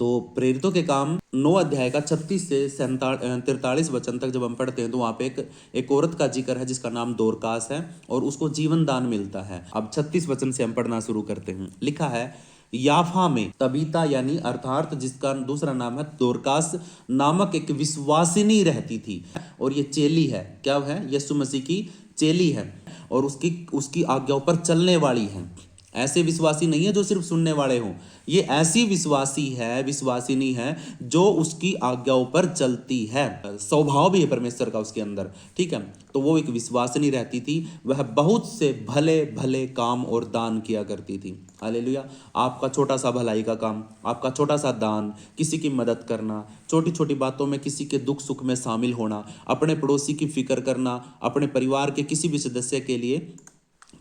तो प्रेरितों के काम 9 अध्याय का 36 से 43 वचन तक जब हम पढ़ते हैं तो वहाँ पे एक औरत का जिक्र है जिसका नाम दोरकास है और उसको जीवन दान मिलता है। अब 36 वचन से हम पढ़ना शुरू करते हैं। लिखा है, याफा में तबीता यानी अर्थात जिसका दूसरा नाम है दोरकास नामक एक विश्वासिनी रहती थी। और ये चेली है, क्या है? यीशु मसीह की चेली है और उसकी आज्ञाओं पर चलने वाली है। ऐसे विश्वासी नहीं है जो सिर्फ सुनने वाले हों, ये ऐसी विश्वासिनी है जो उसकी आज्ञाओं पर चलती है। स्वभाव भी है परमेश्वर का उसके अंदर, ठीक है। तो वो एक विश्वासिनी रहती थी, वह बहुत से भले भले काम और दान किया करती थी। हालेलुया। आपका छोटा सा भलाई का काम, आपका छोटा सा दान, किसी की मदद करना, छोटी छोटी बातों में किसी के दुख सुख में शामिल होना, अपने पड़ोसी की फिक्र करना, अपने परिवार के किसी भी सदस्य के लिए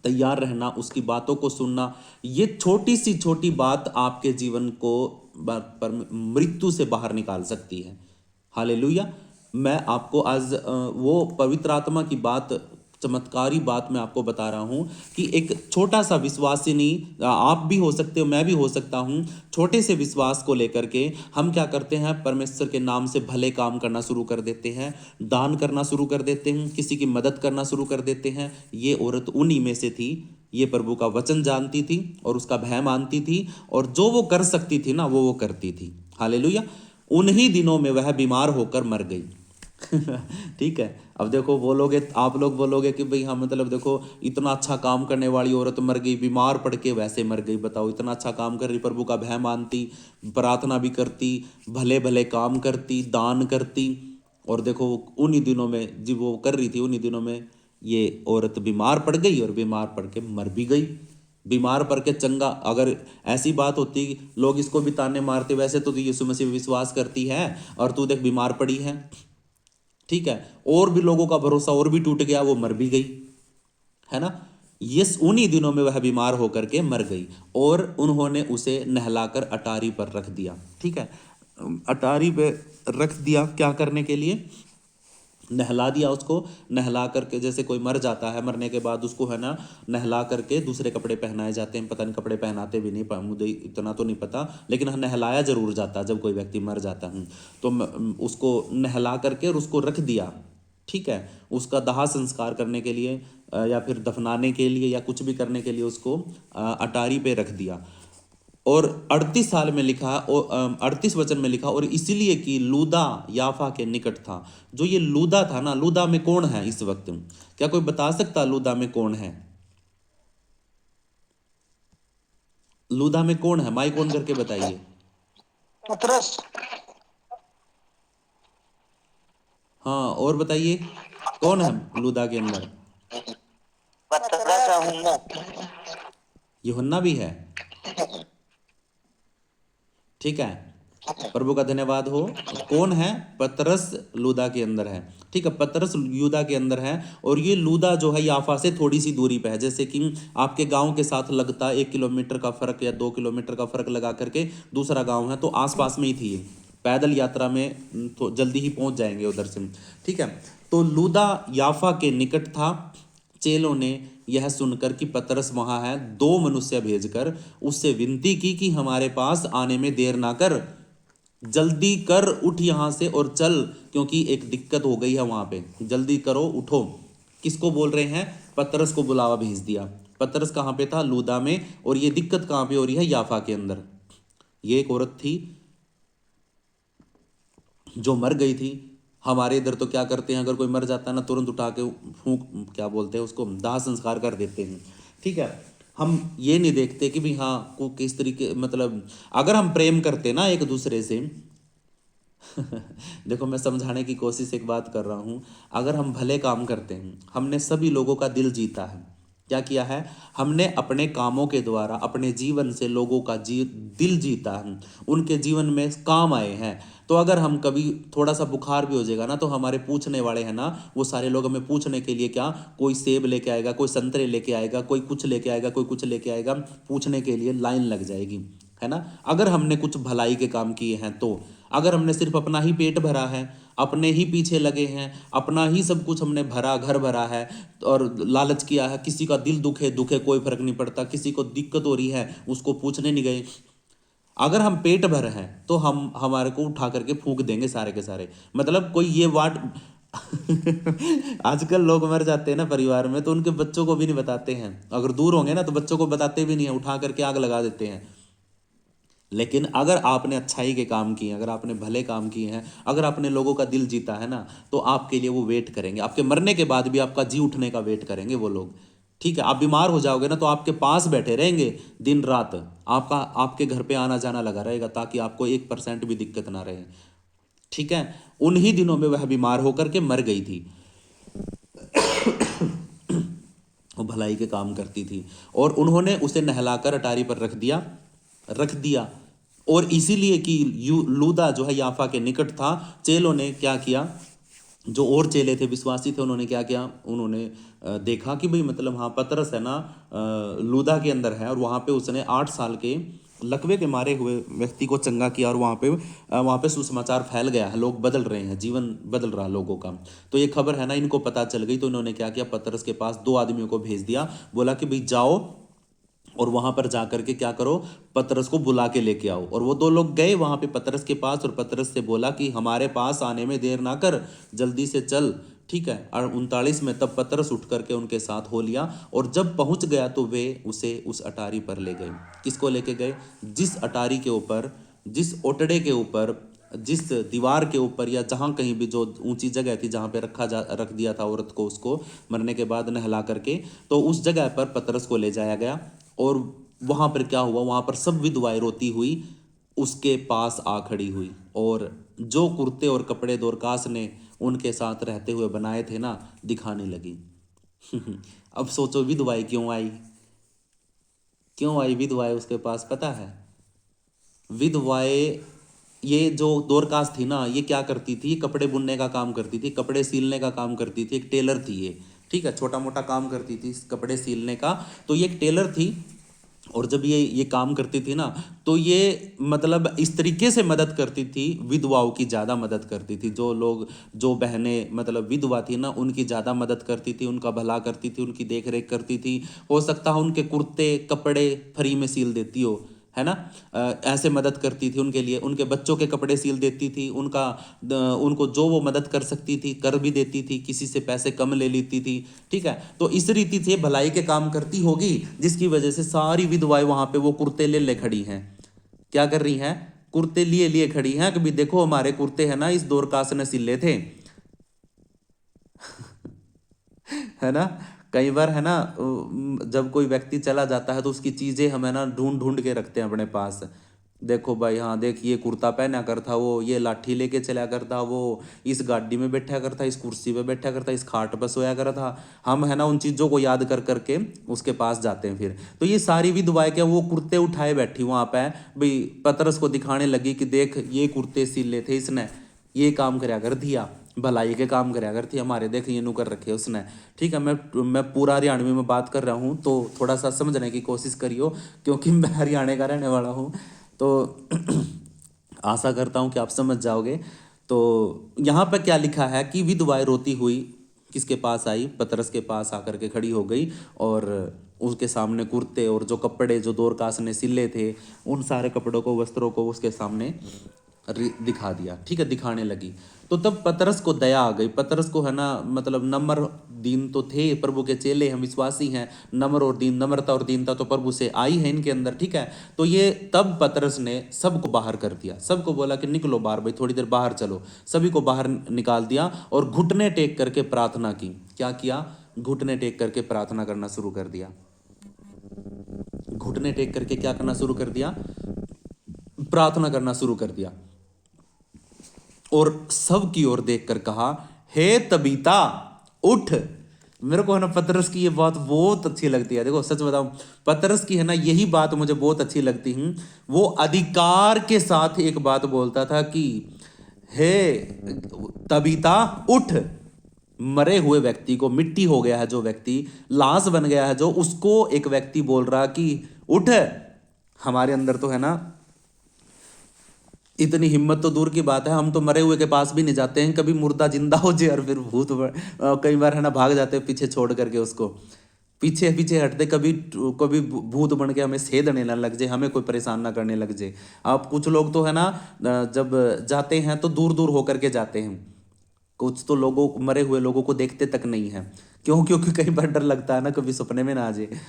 तैयार रहना, उसकी बातों को सुनना, ये छोटी सी छोटी बात आपके जीवन को मृत्यु से बाहर निकाल सकती है। हालेलुया। मैं आपको आज वो पवित्र आत्मा की बात, चमत्कारी बात मैं आपको बता रहा हूं कि एक छोटा सा विश्वासिनी आप भी हो सकते हो, मैं भी हो सकता हूं। छोटे से विश्वास को लेकर के हम क्या करते हैं? परमेश्वर के नाम से भले काम करना शुरू कर देते हैं, दान करना शुरू कर देते हैं, किसी की मदद करना शुरू कर देते हैं। ये औरत उन्हीं में से थी। ये प्रभु का वचन जानती थी और उसका भय मानती थी और जो वो कर सकती थी ना वो करती थी। हालेलुया। उन्हीं दिनों में वह बीमार होकर मर गई। ठीक है। अब देखो बोलोगे, आप लोग बोलोगे कि भाई हाँ मतलब देखो इतना अच्छा काम करने वाली औरत मर गई, बीमार पड़ के वैसे मर गई। बताओ, इतना अच्छा काम कर रही, प्रभु का भय मानती, प्रार्थना भी करती, भले भले काम करती, दान करती, और देखो उन्हीं दिनों में जब वो कर रही थी उन्हीं दिनों में ये औरत बीमार पड़ गई और बीमार पड़ के मर भी गई। बीमार पड़ के चंगा, अगर ऐसी बात होती लोग इसको भी ताने मारते, वैसे तो यीशु मसीह विश्वास करती है और तू देख बीमार पड़ी है, ठीक है। और भी लोगों का भरोसा और भी टूट गया, वो मर भी गई, है ना। यस, उन्हीं दिनों में वह बीमार होकर के मर गई और उन्होंने उसे नहलाकर अटारी पर रख दिया। ठीक है, अटारी पे रख दिया क्या करने के लिए? नहला दिया उसको। नहला करके, जैसे कोई मर जाता है, मरने के बाद उसको है ना नहला करके दूसरे कपड़े पहनाए जाते हैं। पता नहीं कपड़े पहनाते भी नहीं, मुझे इतना तो नहीं पता, लेकिन हाँ नहलाया जरूर जाता जब कोई व्यक्ति मर जाता है। तो उसको नहला करके और उसको रख दिया, ठीक है। उसका दाह संस्कार करने के लिए या फिर दफनाने के लिए या कुछ भी करने के लिए उसको अटारी पे रख दिया। और 38 साल में लिखा, और 38 वचन में लिखा, और इसीलिए कि लूदा याफा के निकट था। जो ये लूदा था ना, लूदा में कौन है इस वक्त? क्या कोई बता सकता लूदा में कौन है? लूदा में कौन है? माइक ऑन करके बताइए। पतरस। हाँ, और बताइए कौन है लूदा के अंदर? पतरस यूहन्ना। यूहन्ना भी है, ठीक है। प्रभु का धन्यवाद हो। कौन है? पतरस लूदा के अंदर है, ठीक है। पतरस लूदा के अंदर है और ये लूदा जो है याफा से थोड़ी सी दूरी पे है। जैसे कि आपके गांव के साथ लगता 1 किलोमीटर का फर्क या 2 किलोमीटर का फर्क लगा करके दूसरा गांव है, तो आसपास में ही थी ये। पैदल यात्रा में तो जल्दी ही पहुंच जाएंगे उधर से, ठीक है। तो लूदा याफा के निकट था। चेलों ने यह सुनकर कि पतरस वहां है, 2 मनुष्य भेजकर उससे विनती की कि हमारे पास आने में देर ना कर, जल्दी कर, उठ यहां से और चल, क्योंकि एक दिक्कत हो गई है वहां पे, जल्दी करो, उठो। किसको बोल रहे हैं? पतरस को बुलावा भेज दिया। पतरस कहां पे था? लूदा में। और ये दिक्कत कहां पे हो रही है? याफा के अंदर। ये एक औरत थी जो मर गई थी। हमारे इधर तो क्या करते हैं, अगर कोई मर जाता है ना तुरंत उठा के फूंक, क्या बोलते हैं उसको, दाह संस्कार कर देते हैं, ठीक है। हम ये नहीं देखते कि भाई हाँ को किस तरीके, मतलब अगर हम प्रेम करते ना एक दूसरे से देखो मैं समझाने की कोशिश एक बात कर रहा हूँ। अगर हम भले काम करते हैं, हमने सभी लोगों का दिल जीता है। क्या किया है? हमने अपने कामों के द्वारा अपने जीवन से लोगों का दिल जीता है, उनके जीवन में काम आए हैं। तो अगर हम कभी थोड़ा सा बुखार भी हो जाएगा ना, तो हमारे पूछने वाले हैं ना, वो सारे लोग हमें पूछने के लिए, क्या कोई सेब लेके आएगा, कोई संतरे लेके आएगा, कोई कुछ लेके आएगा, कोई कुछ लेके आएगा, पूछने के लिए लाइन लग जाएगी, है ना। अगर हमने कुछ भलाई के काम किए हैं तो, अगर हमने सिर्फ अपना ही पेट भरा है, अपने ही पीछे लगे हैं, अपना ही सब कुछ हमने भरा, घर भरा है और लालच किया है, किसी का दिल दुखे दुखे कोई फर्क नहीं पड़ता, किसी को दिक्कत हो रही है उसको पूछने नहीं गए, अगर हम पेट भर हैं तो हम हमारे को उठा करके फूंक देंगे सारे के सारे, मतलब कोई ये वाट आजकल लोग मर जाते हैं ना परिवार में तो उनके बच्चों को भी नहीं बताते हैं, अगर दूर होंगे ना तो बच्चों को बताते भी नहीं है, उठा करके आग लगा देते हैं। लेकिन अगर आपने अच्छाई के काम किए, अगर आपने भले काम किए हैं, अगर आपने लोगों का दिल जीता है ना, तो आपके लिए वो वेट करेंगे, आपके मरने के बाद भी आपका जी उठने का वेट करेंगे वो लोग। ठीक है, आप बीमार हो जाओगे ना तो आपके पास बैठे रहेंगे दिन रात, आपका आपके घर पे आना जाना लगा रहेगा ताकि आपको 1% भी दिक्कत ना रहे। ठीक है, उन्हीं दिनों में वह बीमार होकर के मर गई थी। वो भलाई के काम करती थी और उन्होंने उसे नहलाकर अटारी पर रख दिया। और इसीलिए कि लूदा जो है याफा के निकट था, चेलों ने क्या किया, जो और चेले थे विश्वासी थे, उन्होंने क्या किया, उन्होंने देखा कि भाई मतलब हाँ पतरस है ना लूदा के अंदर है, और वहाँ पे उसने 8 साल के लकवे के मारे हुए व्यक्ति को चंगा किया, और वहाँ पे सुसमाचार फैल गया है, लोग बदल रहे हैं, जीवन बदल रहा लोगों का। तो ये खबर है ना इनको पता चल गई, तो इन्होंने क्या किया, पतरस के पास 2 आदमियों को भेज दिया, बोला कि भाई जाओ और वहां पर जाकर के क्या करो, पतरस को बुला के लेके आओ। और वो 2 लोग गए वहां पे पतरस के पास, और पतरस से बोला कि हमारे पास आने में देर ना कर, जल्दी से चल। ठीक है, और 39 में तब पतरस उठ करके उनके साथ हो लिया, और जब पहुंच गया तो वे उसे उस अटारी पर ले गए। किसको लेके गए, जिस अटारी के ऊपर, जिस ओटड़े के ऊपर, जिस दीवार के ऊपर, या जहाँ कहीं भी जो ऊंची जगह थी जहाँ पे रख दिया था औरत को, उसको मरने के बाद नहला करके, तो उस जगह पर पतरस को ले जाया गया। और वहां पर क्या हुआ, वहां पर सब विधवाएं रोती हुई उसके पास आ खड़ी हुई, और जो कुर्ते और कपड़े दोरकास ने उनके साथ रहते हुए बनाए थे ना, दिखाने लगी। अब सोचो विधवाएं क्यों आई विधवाएं उसके पास, पता है? विधवाएं, ये जो दोरकास थी ना, ये क्या करती थी, कपड़े बुनने का काम करती थी, कपड़े सीलने का काम करती थी, एक टेलर थी ये। ठीक है, छोटा मोटा काम करती थी कपड़े सीलने का, तो ये एक टेलर थी। और जब ये काम करती थी ना, तो ये मतलब इस तरीके से मदद करती थी, विधवाओं की ज़्यादा मदद करती थी, जो लोग, जो बहनें मतलब विधवा थी ना, उनकी ज़्यादा मदद करती थी, उनका भला करती थी, उनकी देख रेख करती थी। हो सकता है उनके कुर्ते कपड़े फ्री में सील देती हो, है ना। ऐसे मदद करती थी उनके लिए, उनके बच्चों के कपड़े सील देती थी, उनको जो वो मदद कर सकती थी कर भी देती थी, किसी से पैसे कम ले लेती थी। ठीक है, तो इस रीति से भलाई के काम करती होगी, जिसकी वजह से सारी विधवाएं वहां पे वो कुर्ते ले ले खड़ी हैं। क्या कर रही हैं, कुर्ते लिए लिए खड़ी हैं, कभी देखो हमारे कुर्ते है ना इस दोरकास ने सिले थे। है ना, कई बार है ना, जब कोई व्यक्ति चला जाता है तो उसकी चीजें हम है ना ढूंढ ढूंढ के रखते हैं अपने पास। देखो भाई, हाँ देख, ये कुर्ता पहना करता वो, ये लाठी लेके चला करता वो, इस गाड़ी में बैठा करता, इस कुर्सी पे बैठा करता, इस खाट पर सोया करता था। हम है ना उन चीजों को याद कर करके उसके पास जाते हैं। फिर तो ये सारी विधवाएं क्या, वो कुर्ते उठाए बैठी वहां पे, भाई पतरस को दिखाने लगी कि देख ये कुर्ते सिले थे इसने, ये काम करया कर दिया, भलाई के काम करया करती हमारे, देख ये नुकर रखे उसने। ठीक है, मैं पूरा हरियाणवी में बात कर रहा हूँ, तो थोड़ा सा समझने की कोशिश करियो, क्योंकि मैं हरियाणा का रहने वाला हूँ। तो आशा करता हूँ कि आप समझ जाओगे। तो यहाँ पर क्या लिखा है कि विधवाएं रोती हुई किसके पास आई, पतरस के पास आकर के खड़ी हो गई, और उसके सामने कुर्ते और जो कपड़े जो दोरकास ने सिले थे, उन सारे कपड़ों को, वस्त्रों को उसके सामने दिखा दिया। ठीक है, दिखाने लगी। तो तब पतरस को दया आ गई। पतरस को है ना मतलब नम्र दीन तो थे, प्रभु के चेले हम विश्वासी हैं, नम्र और दीन, नम्रता और दीनता तो प्रभु से आई है इनके अंदर। ठीक है, तो ये तब पतरस ने सबको बाहर कर दिया, सबको बोला कि निकलो बाहर, भाई थोड़ी देर बाहर चलो, सभी को बाहर निकाल दिया, और घुटने टेक करके प्रार्थना की। क्या किया, घुटने टेक करके प्रार्थना करना शुरू कर दिया। घुटने टेक करके क्या करना शुरू कर दिया, प्रार्थना करना शुरू कर दिया। और सब की ओर देखकर कहा, हे तबीता उठ। मेरे को है ना पतरस की ये बात बहुत अच्छी लगती है। देखो सच बताऊं, पतरस की है ना यही बात मुझे बहुत अच्छी लगती है। वो अधिकार के साथ एक बात बोलता था कि हे तबीता उठ। मरे हुए व्यक्ति को, मिट्टी हो गया है जो व्यक्ति, लाश बन गया है जो, उसको एक व्यक्ति बोल रहा कि उठ। हमारे अंदर तो है ना इतनी हिम्मत तो दूर की बात है, हम तो मरे हुए के पास भी नहीं जाते हैं, कभी मुर्दा जिंदा हो जाए और फिर कई बार है ना भाग जाते हैं पीछे छोड़ करके उसको। पीछे पीछे हटते, कभी कभी भूत बन के हमें सेधने ना लग जाए, हमें कोई परेशान ना करने लग जाए। अब कुछ लोग तो है ना, जब जाते हैं तो दूर दूर होकर के जाते हैं। कुछ तो लोगों, मरे हुए लोगों को देखते तक नहीं है। क्यों? क्योंकि कई बार डर लगता है ना, कभी सपने में ना आ जाए,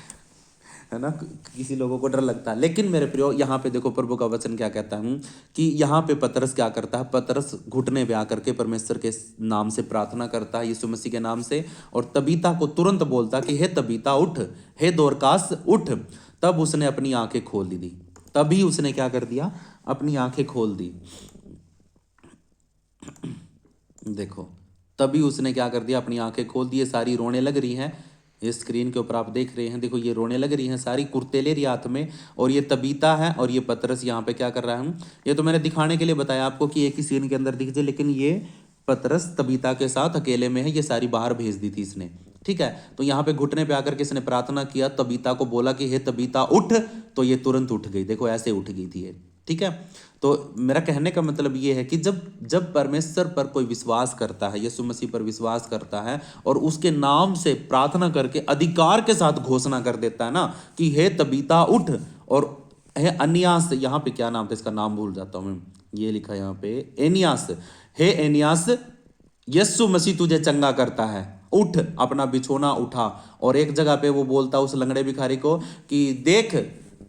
है ना, किसी लोगों को डर लगता है। लेकिन मेरे प्रियो, यहाँ पे देखो प्रभु का वचन क्या कहता हूँ कि यहाँ पे पतरस क्या करता है, पतरस घुटने पे आकर के परमेश्वर के नाम से प्रार्थना करता है, यीशु मसीह के नाम से, और तबीता को तुरंत बोलता कि हे तबीता उठ, हे दोरकास उठ। तब उसने अपनी आंखें खोल दी। तभी उसने क्या कर दिया, अपनी आंखें खोल दी। देखो, तभी उसने क्या कर दिया, अपनी आंखें खोल दी। ये सारी रोने लग रही हैं, ये स्क्रीन के ऊपर आप देख रहे हैं, देखो ये रोने लग रही हैं सारी, कुर्ते रही हाथ में, और ये तबीता है और ये पतरस यहाँ पे क्या कर रहा है। ये तो मैंने दिखाने के लिए बताया आपको कि एक ही सीन के अंदर दिख जाए, लेकिन ये पतरस तबीता के साथ अकेले में है, ये सारी बाहर भेज दी थी इसने। ठीक है, तो यहाँ पे घुटने पे आकर के इसने प्रार्थना किया, तबीता को बोला कि हे तबीता उठ, तो ये तुरंत उठ गई। देखो ऐसे उठ गई थी ये। ठीक है, तो मेरा कहने का मतलब ये है कि जब जब परमेश्वर पर कोई विश्वास करता है, यीशु मसीह पर विश्वास करता है, और उसके नाम से प्रार्थना करके अधिकार के साथ घोषणा कर देता है ना कि हे तबीता उठ, और हे अनियास, यहाँ पे क्या नाम था इसका, नाम भूल जाता हूँ मैं, ये लिखा है यहाँ पे एनियास, हे एनियास, यीशु मसीह तुझे चंगा करता है, उठ, अपना बिछोना उठा। और एक जगह पे वो बोलता उस लंगड़े भिखारी को कि देख,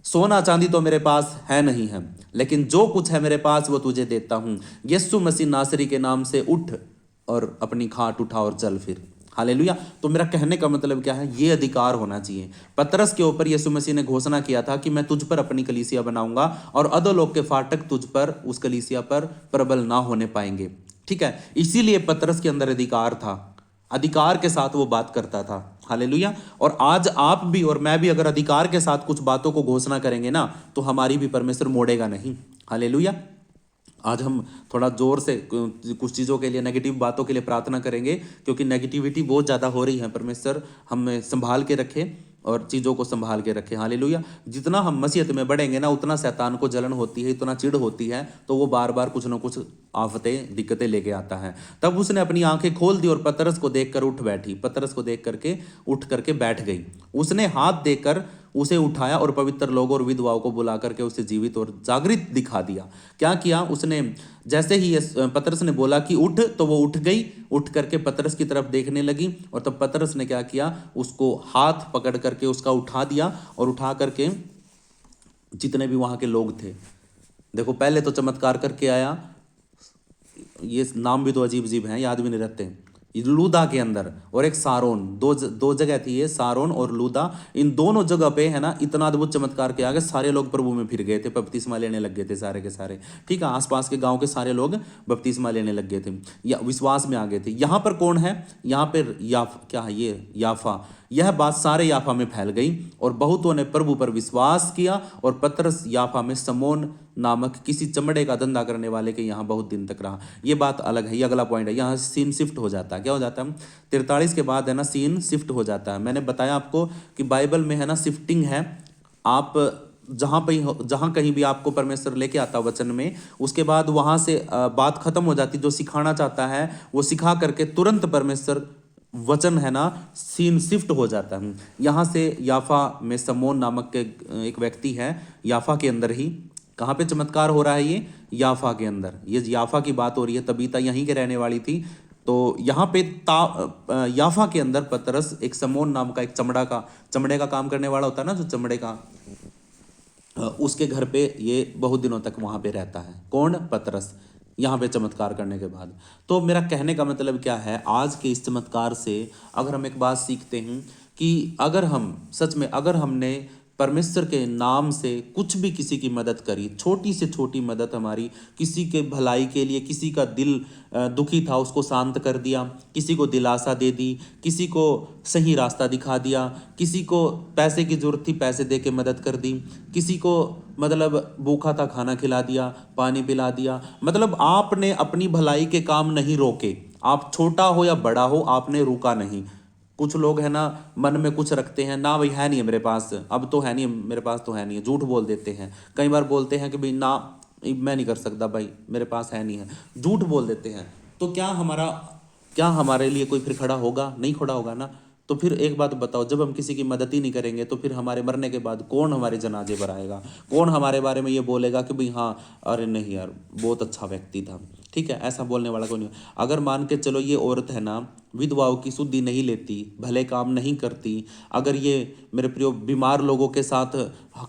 सोना चांदी तो मेरे पास है नहीं है, लेकिन जो कुछ है मेरे पास वो तुझे देता हूं। यीशु मसीह नासरी के नाम से उठ और अपनी खाट उठा और चल फिर। हालेलुया। तो मेरा कहने का मतलब क्या है, ये अधिकार होना चाहिए। पतरस के ऊपर यीशु मसीह ने घोषणा किया था कि मैं तुझ पर अपनी कलीसिया बनाऊंगा और अधोलोक के फाटक तुझ पर, उस कलीसिया पर प्रबल ना होने पाएंगे। ठीक है, इसीलिए पतरस के अंदर अधिकार था, अधिकार के साथ वो बात करता था। हालेलुया। और आज आप भी और मैं भी अगर अधिकार के साथ कुछ बातों को घोषणा करेंगे ना, तो हमारी भी परमेश्वर मोड़ेगा नहीं। हालेलुया। आज हम थोड़ा जोर से कुछ चीज़ों के लिए, नेगेटिव बातों के लिए प्रार्थना करेंगे, क्योंकि नेगेटिविटी बहुत ज़्यादा हो रही है। परमेश्वर हमें संभाल के रखे और चीज़ों को संभाल के रखे। हालेलुया। जितना हम मसीहत में बढ़ेंगे ना, उतना शैतान को जलन होती है, इतना चिढ़ होती है, तो वो बार बार कुछ ना कुछ आफतें, दिक्कतें लेके आता है। तब उसने अपनी आंखें खोल दी और पतरस को देखकर उठ बैठी, पतरस को देख करके उठ करके बैठ गई। उसने हाथ देकर उसे उठाया और पवित्र लोगों और विधवाओं को बुला करके उसे जीवित और जागृत दिखा दिया। क्या किया उसने, जैसे ही पतरस ने बोला कि उठ, तो वो उठ गई, उठ करके पतरस की तरफ देखने लगी। और तब पतरस ने क्या किया, उसको हाथ पकड़ करके उसका उठा दिया, और उठा करके जितने भी वहां के लोग थे, देखो पहले तो चमत्कार करके आया, ये नाम भी तो अजीब अजीब हैं, याद भी नहीं रहते। लूदा के अंदर और एक सारोन, दो जगह थी ये, सारोन और लूदा। इन दोनों जगह पे है ना, इतना अद्भुत चमत्कार के आगे सारे लोग प्रभु में फिर गए थे, बपतिस्मा लेने लग गए थे सारे के सारे। ठीक है, आसपास के गांव के सारे लोग बपतिस्मा लेने लग गए थे, या विश्वास में आ गए थे। यहाँ पर कौन है, यहाँ पर क्या है ये, याफा। यह बात सारे याफा में फैल गई और बहुतों ने प्रभु पर विश्वास किया। और पतरस याफा में समोन नामक किसी चमड़े का धंधा करने वाले के यहाँ बहुत दिन तक रहा। ये बात अलग है, ये अगला पॉइंट है। यहाँ सीन शिफ्ट हो जाता है, क्या हो जाता है, 43 के बाद है ना सीन शिफ्ट हो जाता है। मैंने बताया आपको कि बाइबल में है ना शिफ्टिंग है। आप जहाँ कहीं भी आपको परमेश्वर लेके आता वचन में, उसके बाद वहाँ से बात खत्म हो जाती। जो सिखाना चाहता है वो सिखा करके तुरंत परमेश्वर वचन है ना, सीन शिफ्ट हो जाता है। यहाँ से याफा में समोन नामक के एक व्यक्ति है, याफा के अंदर ही, कहाँ पे चमत्कार हो रहा है ये, याफा के अंदर। ये याफा की बात हो रही है, तबीता यहीं के रहने वाली थी। तो यहाँ पे याफा के अंदर पतरस, एक समोन नाम का एक चमड़े का काम करने वाला होता है ना, जो चमड़े का, उसके घर पे ये बहुत दिनों तक वहाँ पे रहता है। कौन, पतरस, यहाँ पे चमत्कार करने के बाद। तो मेरा कहने का मतलब क्या है, आज के इस चमत्कार से अगर हम एक बात सीखते हैं कि अगर हम सच में, अगर हमने परमेश्वर के नाम से कुछ भी किसी की मदद करी, छोटी से छोटी मदद हमारी, किसी के भलाई के लिए, किसी का दिल दुखी था उसको शांत कर दिया, किसी को दिलासा दे दी, किसी को सही रास्ता दिखा दिया, किसी को पैसे की जरूरत थी पैसे दे के मदद कर दी, किसी को मतलब भूखा था खाना खिला दिया, पानी पिला दिया, मतलब आपने अपनी भलाई के काम नहीं रोके। आप छोटा हो या बड़ा हो, आपने रुका नहीं। कुछ लोग है ना, मन में कुछ रखते हैं ना, भाई है नहीं है मेरे पास, अब तो है नहीं मेरे पास, तो है नहीं है, झूठ बोल देते हैं। कई बार बोलते हैं कि भाई ना, मैं नहीं कर सकता भाई, मेरे पास है नहीं है, झूठ बोल देते हैं। तो क्या हमारे लिए कोई फिर खड़ा होगा? नहीं खड़ा होगा ना। तो फिर एक बात बताओ, जब हम किसी की मदद ही नहीं करेंगे तो फिर हमारे मरने के बाद कौन हमारे जनाजे पर आएगा? कौन हमारे बारे में ये बोलेगा कि भाई हाँ, अरे नहीं यार बहुत अच्छा व्यक्ति था? ठीक है, ऐसा बोलने वाला कोई नहीं। अगर मान के चलो ये औरत है ना, विधवाओं की सुधि नहीं लेती, भले काम नहीं करती, अगर ये मेरे प्रियो बीमार लोगों के साथ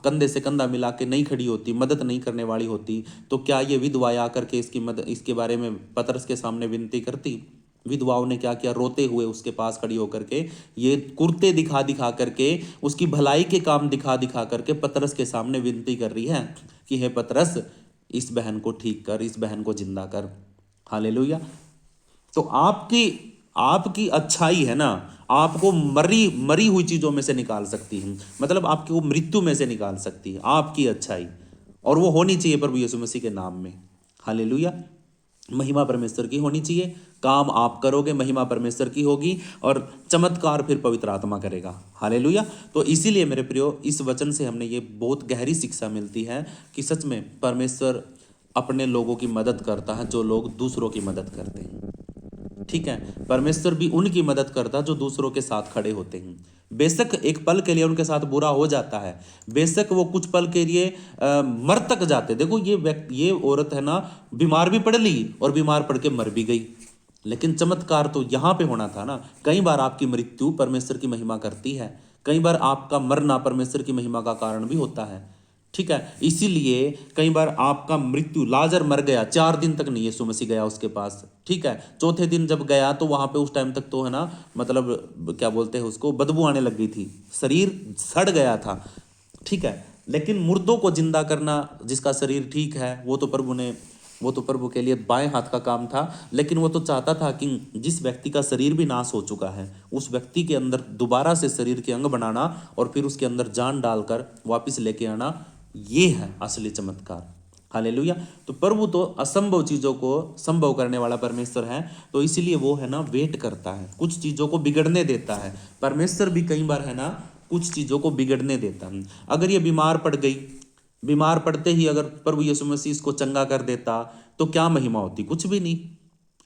कंधे से कंधा मिला के नहीं खड़ी होती, मदद नहीं करने वाली होती, तो क्या ये विधवाएं आकर के इसके बारे में पतरस के सामने विनती करती? विधवाओं ने क्या किया? रोते हुए उसके पास खड़ी होकर के ये कुर्ते दिखा दिखा करके, उसकी भलाई के काम दिखा दिखा करके पतरस के सामने विनती कर रही है कि हे पतरस, इस बहन को ठीक कर, इस बहन को जिंदा कर। हालेलुया। तो आपकी आपकी अच्छाई है ना, आपको मरी मरी हुई चीजों में से निकाल सकती है, मतलब आपको मृत्यु में से निकाल सकती है आपकी अच्छाई, और वो होनी चाहिए प्रभु यीशु मसीह के नाम में। हालेलुया। महिमा परमेश्वर की होनी चाहिए, काम आप करोगे, महिमा परमेश्वर की होगी, और चमत्कार फिर पवित्र आत्मा करेगा। हालेलुया। तो इसीलिए मेरे प्रियो, इस वचन से हमने ये बहुत गहरी शिक्षा मिलती है कि सच में परमेश्वर अपने लोगों की मदद करता है जो लोग दूसरों की मदद करते हैं। ठीक है, परमेश्वर भी उनकी मदद करता जो दूसरों के साथ खड़े होते हैं। बेशक एक पल के लिए उनके साथ बुरा हो जाता है, बेशक वो कुछ पल के लिए मर तक जाते। देखो ये औरत है ना, बीमार भी पड़ ली और बीमार पड़ के मर भी गई, लेकिन चमत्कार तो यहाँ पे होना था ना। कई बार आपकी मृत्यु परमेश्वर की महिमा करती है, कई बार आपका मरना परमेश्वर की महिमा का कारण भी होता है। ठीक है, इसीलिए कई बार आपका मृत्यु, लाजर मर गया, 4 दिन तक नहीं यीशु मसीह गया उसके पास। ठीक है, चौथे दिन जब गया तो वहां पे उस टाइम तक तो है ना, मतलब क्या बोलते हैं उसको, बदबू आने लग गई थी, शरीर सड़ गया था। ठीक है, लेकिन मुर्दों को जिंदा करना, जिसका शरीर ठीक है, वो तो प्रभु के लिए बाएं हाथ का काम था। लेकिन वो तो चाहता था कि जिस व्यक्ति का शरीर भी नाश हो चुका है, उस व्यक्ति के अंदर दोबारा से शरीर के अंग बनाना और फिर उसके अंदर जान डालकर वापस लेके आना, ये है असली चमत्कार। हालेलुया। तो प्रभु तो असंभव चीजों को संभव करने वाला परमेश्वर है, तो इसीलिए वो है ना वेट करता है, कुछ चीजों को बिगड़ने देता है। परमेश्वर भी कई बार है ना कुछ चीजों को बिगड़ने देता है। अगर ये बीमार पड़ गई, बीमार पड़ते ही अगर प्रभु यीशु मसीह इसको चंगा कर देता तो क्या महिमा होती? कुछ भी नहीं।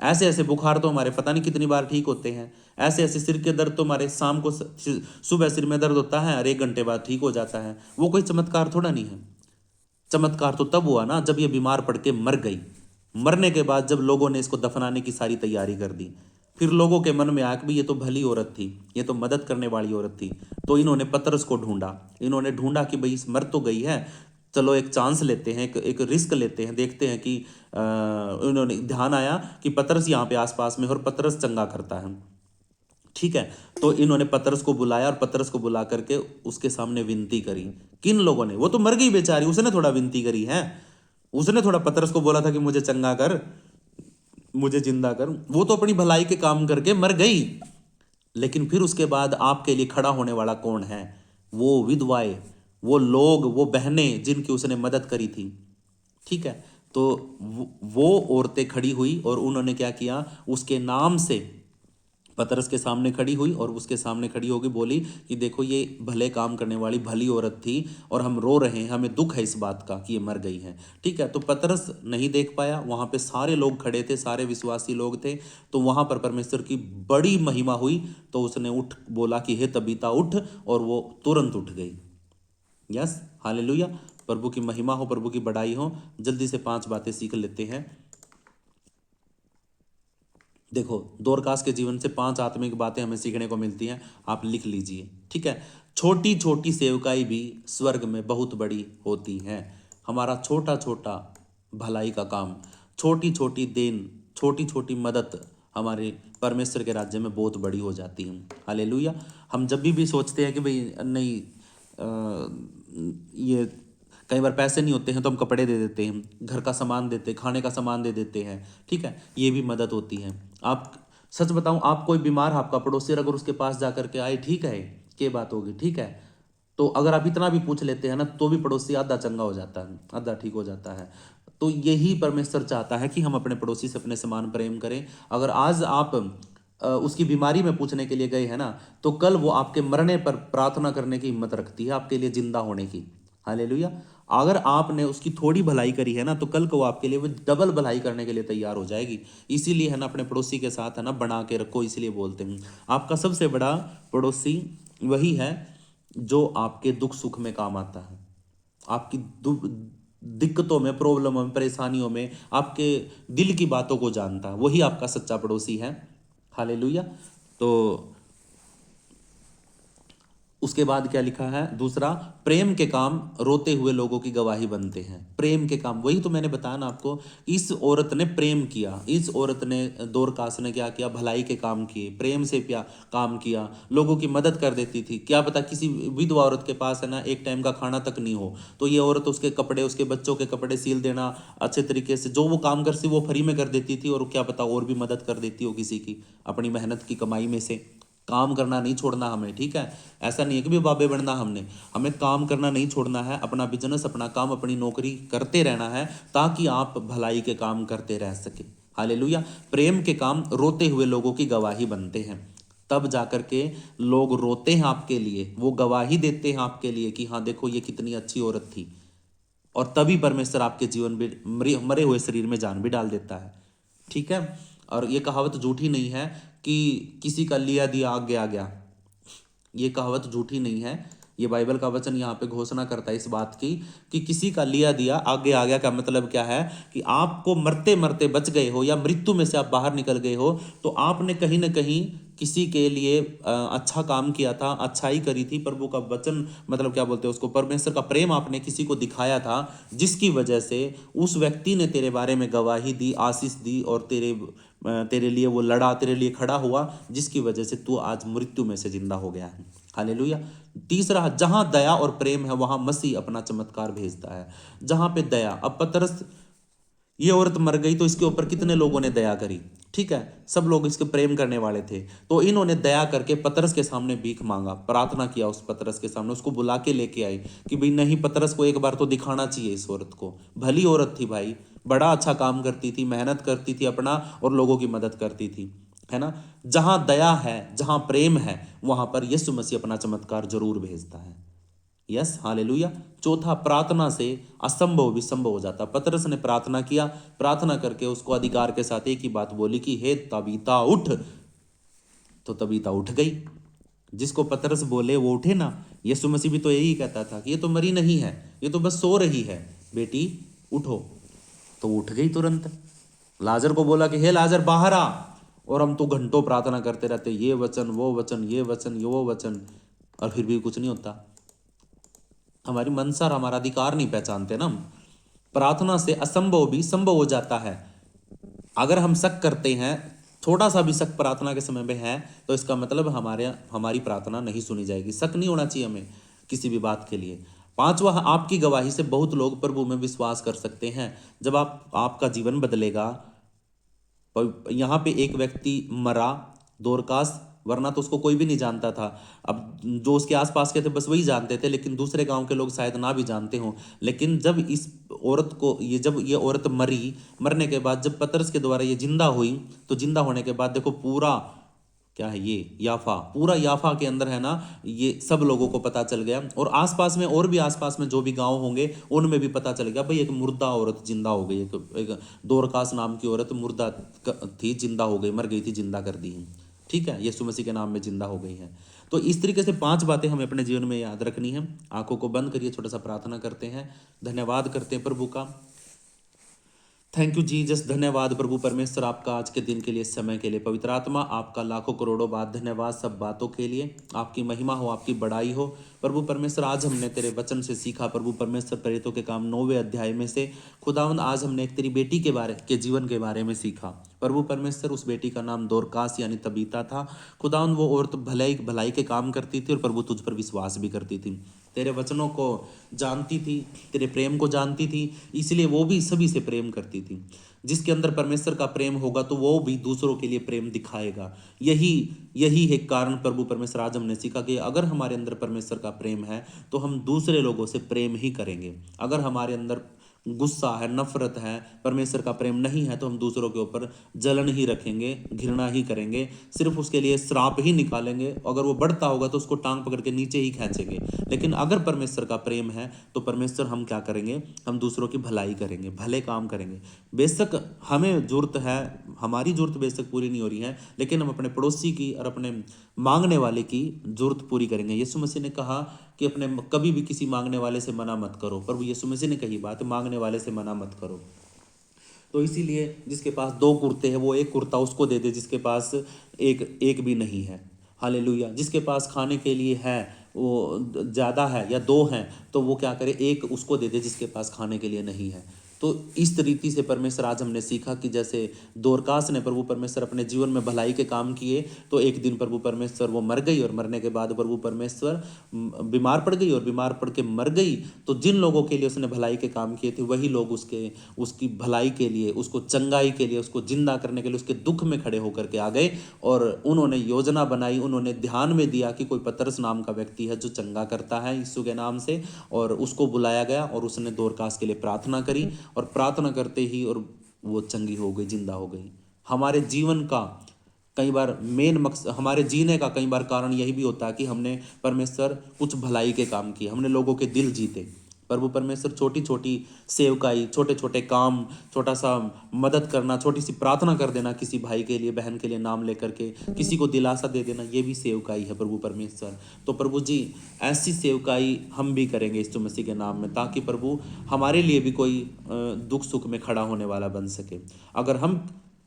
ऐसे ऐसे बुखार तो हमारे पता नहीं कितनी बार ठीक होते हैं, ऐसे ऐसे सिर के दर्द तो हमारे शाम को सुबह सिर में दर्द होता है और 1 घंटे बाद ठीक हो जाता है। वो कोई चमत्कार थोड़ा नहीं है। चमत्कार तो तब हुआ ना जब ये बीमार पड़ के मर गई। मरने के बाद जब लोगों ने इसको दफनाने की सारी तैयारी कर दी, फिर लोगों के मन में आया कि भाई ये तो भली औरत थी, ये तो मदद करने वाली औरत थी। तो इन्होंने पतरस को ढूंढा, इन्होंने ढूंढा कि भाई मर तो गई है, चलो एक चांस लेते हैं, एक रिस्क लेते हैं, देखते हैं कि इन्होंने ध्यान आया कि पतरस यहाँ पे आसपास में और पतरस चंगा करता है। ठीक है, तो इन्होंने पतरस को बुलाया और पतरस को बुला करके उसके सामने विनती करी। किन लोगों ने? वो तो मर गई बेचारी, उसने थोड़ा विनती करी है, उसने थोड़ा पतरस को बोला था कि मुझे चंगा कर, मुझे जिंदा कर। वो तो अपनी भलाई के काम करके मर गई, लेकिन फिर उसके बाद आपके लिए खड़ा होने वाला कौन है? वो विधवाएं, वो लोग, वो बहनें जिनकी उसने मदद करी थी। ठीक है, तो वो औरतें खड़ी हुई और उन्होंने क्या किया, उसके नाम से पतरस के सामने खड़ी हुई और उसके सामने खड़ी होगी, बोली कि देखो ये भले काम करने वाली भली औरत थी और हम रो रहे हैं, हमें दुख है इस बात का कि ये मर गई है। ठीक है, तो पतरस नहीं देख पाया, वहां पे सारे लोग खड़े थे, सारे विश्वासी लोग थे, तो वहां पर परमेश्वर की बड़ी महिमा हुई। तो उसने उठ बोला कि हे तबीता उठ, और वो तुरंत उठ गई। Yes, hallelujah. प्रभु की महिमा हो, प्रभु की बड़ाई हो। जल्दी से 5 बातें सीख लेते हैं। देखो, दोरकास के जीवन से 5 आत्मिक बातें हमें सीखने को मिलती हैं, आप लिख लीजिए। ठीक है, छोटी छोटी सेवकाई भी स्वर्ग में बहुत बड़ी होती है। हमारा छोटा छोटा भलाई का काम, छोटी छोटी देन, छोटी छोटी मदद हमारे परमेश्वर के राज्य में बहुत बड़ी हो जाती है। हालेलुया। हम जब भी सोचते हैं कि भाई नहीं, ये कई बार पैसे नहीं होते हैं तो हम कपड़े दे देते हैं, घर का सामान देते, खाने का सामान दे देते हैं। ठीक है, ये भी मदद होती है। आप सच बताऊं, आप कोई बीमार, आपका पड़ोसी अगर उसके पास जा करके आए, ठीक है क्या बात होगी, ठीक है, तो अगर आप इतना भी पूछ लेते हैं ना, तो भी पड़ोसी आधा चंगा हो जाता है, आधा ठीक हो जाता है। तो यही परमेश्वर चाहता है कि हम अपने पड़ोसी से अपने समान प्रेम करें। अगर आज आप उसकी बीमारी में पूछने के लिए गए हैं ना, तो कल वो आपके मरने पर प्रार्थना करने की हिम्मत रखती है, आपके लिए जिंदा होने की। हालेलुया। अगर आपने उसकी थोड़ी भलाई करी है ना, तो कल को आपके लिए वो डबल भलाई करने के लिए तैयार हो जाएगी। इसीलिए है ना, अपने पड़ोसी के साथ है ना बना के रखो, इसलिए बोलते हैं आपका सबसे बड़ा पड़ोसी वही है जो आपके दुख सुख में काम आता है, आपकी दिक्कतों में, प्रॉब्लमों में, परेशानियों में, आपके दिल की बातों को जानता है, वही आपका सच्चा पड़ोसी है। हालेलुया। तो उसके बाद क्या लिखा है दूसरा, प्रेम के काम रोते हुए लोगों की गवाही बनते हैं। प्रेम के काम, वही तो मैंने बताया ना आपको, इस औरत ने प्रेम किया, इस औरत ने, दोरकास ने क्या किया, भलाई के काम किए, प्रेम से काम किया, लोगों की मदद कर देती थी। क्या पता किसी विधवा औरत के पास है ना एक टाइम का खाना तक नहीं हो, तो ये औरत उसके कपड़े, उसके बच्चों के कपड़े सील देना, अच्छे तरीके से जो वो काम कर सी वो फ्री में कर देती थी, और क्या पता और भी मदद कर देती हो किसी की अपनी मेहनत की कमाई में से। काम करना नहीं छोड़ना हमें, ठीक है। ऐसा नहीं है कि भी बाबे बनना हमने, हमें काम करना नहीं छोड़ना है, अपना बिजनेस, अपना काम, अपनी नौकरी करते रहना है, ताकि आप भलाई के काम करते रह सके। हालेलुया। प्रेम के काम रोते हुए लोगों की गवाही बनते हैं, तब जाकर के लोग रोते हैं आपके लिए, वो गवाही देते हैं आपके लिए कि हाँ देखो ये कितनी अच्छी औरत थी, और तभी परमेश्वर आपके जीवन में मरे हुए शरीर में जान भी डाल देता है, ठीक है। और ये कहावत झूठी नहीं है कि किसी का लिया दिया आगे आ गया, ये कहावत झूठी नहीं है। ये बाइबल का वचन यहाँ पे घोषणा करता है इस बात की कि किसी का लिया दिया आगे आ गया। का मतलब क्या है कि आपको मरते मरते बच गए हो, या मृत्यु में से आप बाहर निकल गए हो, तो आपने कहीं ना कहीं किसी के लिए अच्छा काम किया था, अच्छाई करी थी, प्रभु का वचन, मतलब क्या बोलते हैं उसको, परमेश्वर का प्रेम आपने किसी को दिखाया था, जिसकी वजह से उस व्यक्ति ने तेरे बारे में गवाही दी, आशीष दी, और तेरे लिए वो लड़ा, तेरे लिए खड़ा हुआ, जिसकी वजह से तू आज मृत्यु में से जिंदा हो गया है। हालेलुया। तीसरा, जहां दया और प्रेम है वहां मसीह अपना चमत्कार भेजता है। जहां पे दया, अब पतरस, ये औरत मर गई तो इसके ऊपर कितने लोगों ने दया करी, ठीक है, सब लोग इसके प्रेम करने वाले थे, तो इन्होंने दया करके पतरस के सामने भीख मांगा, प्रार्थना किया उस पतरस के सामने, उसको बुला के लेके आई कि भाई नहीं, पतरस को एक बार तो दिखाना चाहिए इस औरत को, भली औरत थी भाई, बड़ा अच्छा काम करती थी, मेहनत करती थी अपना, और लोगों की मदद करती थी, है ना। जहां दया है, जहां प्रेम है, वहां पर यीशु मसीह अपना चमत्कार जरूर भेजता है। Yes, hallelujah. चौथा, प्रार्थना से असंभव भी संभव हो जाता। पतरस ने प्रार्थना किया, प्रार्थना करके उसको अधिकार के साथ एक ही बात बोली कि हे तबीता उठ, तो तबीता उठ गई। जिसको पतरस बोले वो उठे ना। यीशु मसीह भी तो यही कहता था कि ये तो मरी नहीं है, ये तो बस सो रही है, बेटी उठो, तो उठ गई तुरंत। लाजर को बोला कि हे लाजर बाहर आ, और हम तो घंटों प्रार्थना करते रहते, ये वचन वो वचन, ये वचन ये वो वचन, और फिर भी कुछ नहीं होता। हमारी मनसा और हमारा अधिकार नहीं पहचानते ना हम। प्रार्थना से असंभव भी संभव हो जाता है। अगर हम शक करते हैं, थोड़ा सा भी शक प्रार्थना के समय में है, तो इसका मतलब हमारी प्रार्थना नहीं सुनी जाएगी। शक नहीं होना चाहिए हमें किसी भी बात के लिए। पांचवा, आपकी गवाही से बहुत लोग प्रभु में विश्वास कर सकते हैं। जब आपका जीवन बदलेगा, यहाँ पे एक व्यक्ति मरा, दोरकास, वरना तो उसको कोई भी नहीं जानता था। अब जो उसके आसपास के थे बस वही जानते थे, लेकिन दूसरे गांव के लोग शायद ना भी जानते हों। लेकिन जब इस औरत को, जब ये औरत मरी, मरने के बाद जब पतरस के द्वारा ये जिंदा हुई, तो जिंदा होने के बाद देखो पूरा क्या है, ये याफा, पूरा याफा के अंदर है ना, ये सब लोगों को पता चल गया, और आसपास में और भी, आसपास में जो भी गांव होंगे उनमें भी पता चल गया भाई एक मुर्दा औरत जिंदा हो गई, एक दोरकास नाम की औरत मुर्दा थी, जिंदा हो गई, मर गई थी, जिंदा कर दी है, ठीक है, यीशु मसीह के नाम में जिंदा हो गई है। तो इस तरीके से 5 बातें हमें अपने जीवन में याद रखनी है। आंखों को बंद करिए, छोटा सा प्रार्थना करते हैं, धन्यवाद करते हैं प्रभु का। थैंक यू जीसस, धन्यवाद प्रभु परमेश्वर आपका आज के दिन के लिए, समय के लिए। पवित्र आत्मा आपका लाखों करोड़ों बात धन्यवाद सब बातों के लिए। आपकी महिमा हो, आपकी बड़ाई हो प्रभु परमेश्वर। आज हमने तेरे वचन से सीखा प्रभु परमेश्वर, प्रेरितों के काम 9वें अध्याय में से खुदावंद, आज हमने एक तेरी बेटी के जीवन के बारे में सीखा प्रभु परमेश्वर। उस बेटी का नाम दोरकास यानी तबीता था। खुदावंद, वो औरत भलाई के काम करती थी, और प्रभु तुझ पर विश्वास भी करती थी, तेरे वचनों को जानती थी, तेरे प्रेम को जानती थी, इसलिए वो भी सभी से प्रेम करती थी। जिसके अंदर परमेश्वर का प्रेम होगा तो वो भी दूसरों के लिए प्रेम दिखाएगा। यही है कारण प्रभु परमेश्वर, आज हमने सीखा कि अगर हमारे अंदर परमेश्वर का प्रेम है तो हम दूसरे लोगों से प्रेम ही करेंगे। अगर हमारे अंदर गुस्सा है, नफरत है, परमेश्वर का प्रेम नहीं है, तो हम दूसरों के ऊपर जलन ही रखेंगे, घृणा ही करेंगे, सिर्फ उसके लिए श्राप ही निकालेंगे। अगर वो बढ़ता होगा तो उसको टांग पकड़ के नीचे ही खींचेंगे। लेकिन अगर परमेश्वर का प्रेम है तो परमेश्वर हम क्या करेंगे, हम दूसरों की भलाई करेंगे, भले काम करेंगे। बेशक हमें जरूरत है, हमारी जरूरत बेशक पूरी नहीं हो रही है, लेकिन हम अपने पड़ोसी की और अपने मांगने वाले की जरूरत पूरी करेंगे। यीशु मसीह ने कहा कि अपने कभी भी किसी मांगने वाले से मना मत करो। प्रभु यीशु मसीह ने कही बात, मांगने वाले से मना मत करो। तो इसीलिए जिसके पास 2 कुर्ते हैं वो एक कुर्ता उसको दे दे जिसके पास एक एक भी नहीं है। हालेलुया। जिसके पास खाने के लिए है वो ज़्यादा है या 2 हैं तो वो क्या करे, एक उसको दे दे जिसके पास खाने के लिए नहीं है। तो इस तरीके से परमेश्वर, आज हमने सीखा कि जैसे दोरकास ने प्रभु परमेश्वर अपने जीवन में भलाई के काम किए, तो एक दिन प्रभु परमेश्वर वो मर गई, और मरने के बाद प्रभु परमेश्वर बीमार पड़ गई, और बीमार पड़ के मर गई। तो जिन लोगों के लिए उसने भलाई के काम किए थे वही लोग उसकी भलाई के लिए, उसको चंगाई के लिए, उसको जिंदा करने के लिए उसके दुख में खड़े होकर के आ गए, और उन्होंने योजना बनाई, उन्होंने ध्यान में दिया कि कोई पतरस नाम का व्यक्ति है जो चंगा करता है यीशु के नाम से, और उसको बुलाया गया, और उसने दोरकास के लिए प्रार्थना करी, और प्रार्थना करते ही और वो चंगी हो गई, जिंदा हो गई। हमारे जीवन का कई बार मेन मकसद, हमारे जीने का कई बार कारण यही भी होता है कि हमने परमेश्वर कुछ भलाई के काम किए, हमने लोगों के दिल जीते। प्रभु परमेश्वर छोटी छोटी सेवकाई, छोटे छोटे काम, छोटा सा मदद करना, छोटी सी प्रार्थना कर देना किसी भाई के लिए, बहन के लिए नाम लेकर के, किसी को दिलासा दे देना, ये भी सेवकाई है प्रभु परमेश्वर। तो प्रभु जी ऐसी सेवकाई हम भी करेंगे यीशु मसीह के नाम में, ताकि प्रभु हमारे लिए भी कोई दुख सुख में खड़ा होने वाला बन सके। अगर हम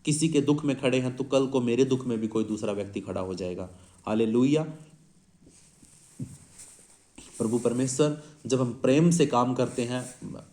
किसी के दुख में खड़े हैं तो कल को मेरे दुख में भी कोई दूसरा व्यक्ति खड़ा हो जाएगा। हालेलुया। प्रभु परमेश्वर, जब हम प्रेम से काम करते हैं,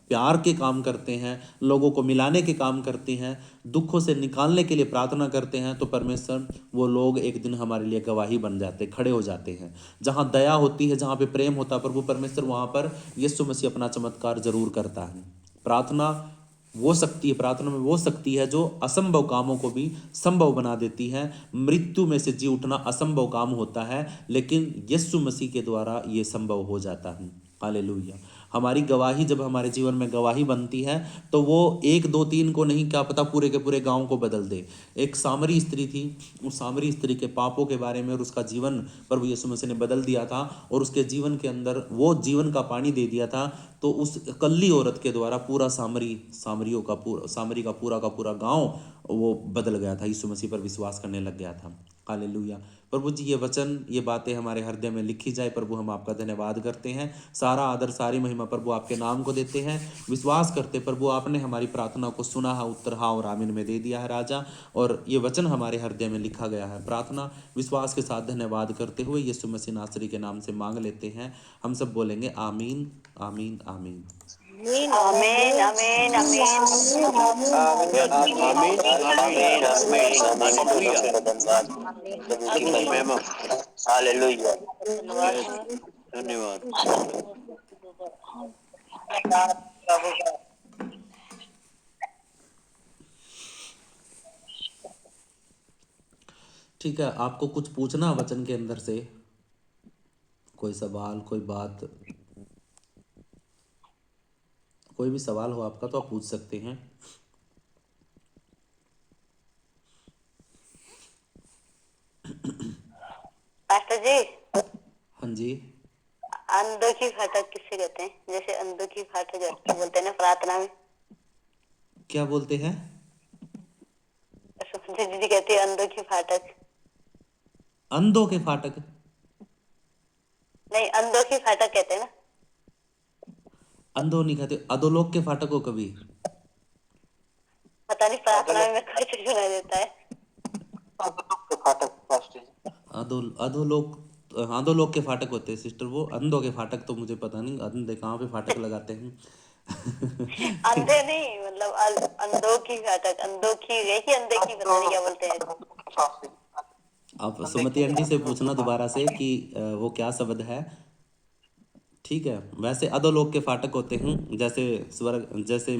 प्यार के काम करते हैं, लोगों को मिलाने के काम करते हैं, दुखों से निकालने के लिए प्रार्थना करते हैं, तो परमेश्वर वो लोग एक दिन हमारे लिए गवाही बन जाते, खड़े हो जाते हैं। जहाँ दया होती है, जहाँ पे प्रेम होता है प्रभु परमेश्वर, वहाँ पर यीशु मसीह अपना चमत्कार जरूर करता है। प्रार्थना में वो शक्ति है जो असंभव कामों को भी संभव बना देती है। मृत्यु में से जी उठना असंभव काम होता है, लेकिन यीशु मसीह के द्वारा ये संभव हो जाता है। हालेलुया। हमारी गवाही जब हमारे जीवन में गवाही बनती है तो वो 1 2 3 को नहीं, क्या पता पूरे के पूरे गांव को बदल दे। एक सामरी स्त्री थी, उस सामरी स्त्री के पापों के बारे में और उसका जीवन प्रभु यीशु मसीह ने बदल दिया था, और उसके जीवन के अंदर वो जीवन का पानी दे दिया था। तो उस अकल्ली औरत के द्वारा पूरा सामरी का पूरा गांव वो बदल गया था, यीशु मसीह पर विश्वास करने लग गया था। हालेलुया। प्रभु जी ये वचन, ये बातें हमारे हृदय में लिखी जाए। प्रभु हम आपका धन्यवाद करते हैं, सारा आदर सारी महिमा प्रभु आपके नाम को देते हैं। विश्वास करते प्रभु आपने हमारी प्रार्थना को सुना है, उत्तर हाँ और आमीन में दे दिया है राजा, और ये वचन हमारे हृदय में लिखा गया है। प्रार्थना विश्वास के साथ धन्यवाद करते हुए यीशु मसीह नासरी के नाम से मांग लेते हैं। हम सब बोलेंगे आमीन आमीन आमीन। आमीन आमीन आमीन। हालेलुया। धन्यवाद। ठीक है, आपको कुछ पूछना वचन के अंदर से, कोई सवाल, कोई बात, कोई भी सवाल हो आपका तो आप पूछ सकते हैं। पास्टर जी, हाँ जी। अंधों की फाटक किससे कहते हैं? जैसे अंधों की फाटक बोलते हैं ना प्रार्थना में। क्या बोलते हैं? दीदी कहती है अंधों की फाटक। अंधों के फाटक? नहीं, अंधों की फाटक कहते हैं ना। अंधों नहीं कहते, अधोलोक के फाटक हो कभी? पता नहीं, प्रार्थना में कुछ सुनाई देता है। अधोलोक, अधोलोक के फाटक होते हैं सिस्टर, वो अंधों के फाटक तो मुझे पता नहीं, अंधे कहाँ पे फाटक लगाते हैं। अंधे नहीं, मतलब अंधों की फाटक, अंधों की यही, अंधे की पता नहीं क्या बोलते हैं। आप सुमति आंटी से पूछना दोबारा से कि वो क्या शब्द है। ठीक है, वैसे अधोलोक के फाटक होते हैं, जैसे स्वर्ग, जैसे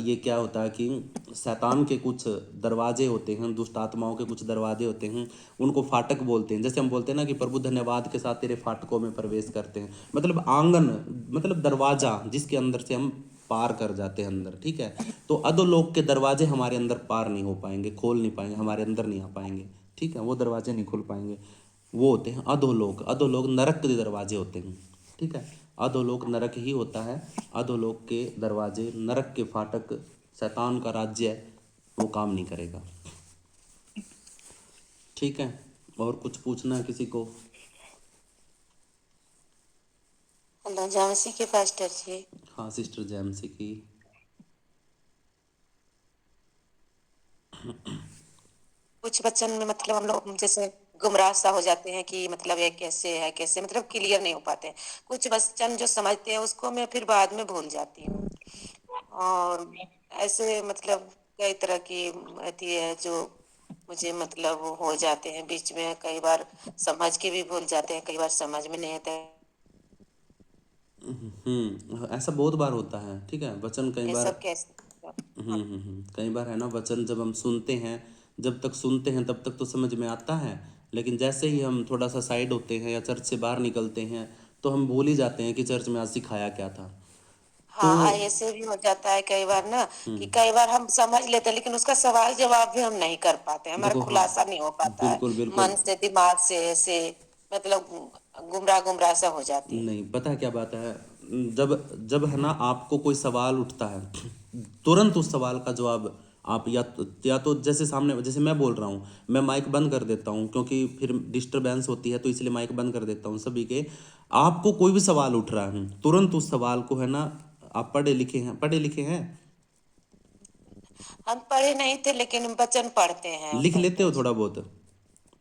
ये क्या होता है कि शैतान के कुछ दरवाजे होते हैं, दुष्ट आत्माओं के कुछ दरवाजे होते हैं, उनको फाटक बोलते हैं। जैसे हम बोलते हैं ना कि प्रभु धन्यवाद के साथ तेरे फाटकों में प्रवेश करते हैं, मतलब आंगन, मतलब दरवाजा जिसके अंदर से हम पार कर जाते हैं अंदर, ठीक है। तो अधोलोक के दरवाजे हमारे अंदर पार नहीं हो पाएंगे, खोल नहीं पाएंगे, हमारे अंदर नहीं आ पाएंगे, ठीक है, वो दरवाजे नहीं खोल पाएंगे। वो होते हैं अधोलोक। अधोलोक नरक के दरवाजे होते हैं, ठीक है। अधोलोक नरक ही होता है। अधोलोक के दरवाजे, नरक के फाटक, शैतान का राज्य है, वो काम नहीं करेगा, ठीक है। और कुछ पूछना है किसी को? हेलो झांसी के पास्टर जी। हाँ सिस्टर जैमसी की। कुछ वचन में मतलब हम लोग जैसे गुमराह सा हो जाते हैं कि मतलब ये कैसे है, कैसे मतलब क्लियर नहीं हो पाते हैं। कुछ वचन जो समझते हैं उसको मैं फिर बाद में भूल जाती हूँ। और ऐसे मतलब कई तरह की रहती है जो मुझे मतलब हो जाते हैं बीच में, कई बार समझ के भी भूल जाते हैं, कई बार समझ में नहीं आता है। ऐसा बहुत बार होता है, ठीक है। वचन कई ये बार सब कैसे? कई बार है ना, वचन जब हम सुनते हैं, जब तक सुनते हैं तब तक तो समझ में आता है, लेकिन जैसे ही हम थोड़ा सा साइड होते हैं या चर्च से बाहर निकलते हैं तो हम भूल ही जाते हैं कि चर्च में आज सिखाया क्या था। तो हाँ, ऐसे भी हो जाता है कई बार ना कि कई बार हम समझ लेते हैं लेकिन उसका सवाल जवाब भी हम नहीं कर पाते, हमारा देखो, हाँ, खुलासा नहीं हो पाता है। बिल्कुल बिल्कुल। मन से, दिमाग से ऐसे मतलब गुमराह गुमराह सा हो जाती है। नहीं, पता है क्या बात है, जब जब है ना आपको कोई सवाल उठता है, तुरंत उस सवाल का जवाब आप या तो जैसे सामने, जैसे मैं बोल रहा हूँ, मैं माइक बंद कर देता हूँ क्योंकि फिर डिस्टरबेंस होती है, तो इसलिए माइक बंद कर देता हूँ सभी के। आपको कोई भी सवाल उठ रहा है, तुरंत उस सवाल को है ना, आप पढ़े लिखे हैं, पढ़े लिखे हैं, हम पढ़े नहीं थे लेकिन वचन पढ़ते हैं लिख लेते पास्टर हो जी। थोड़ा बहुत।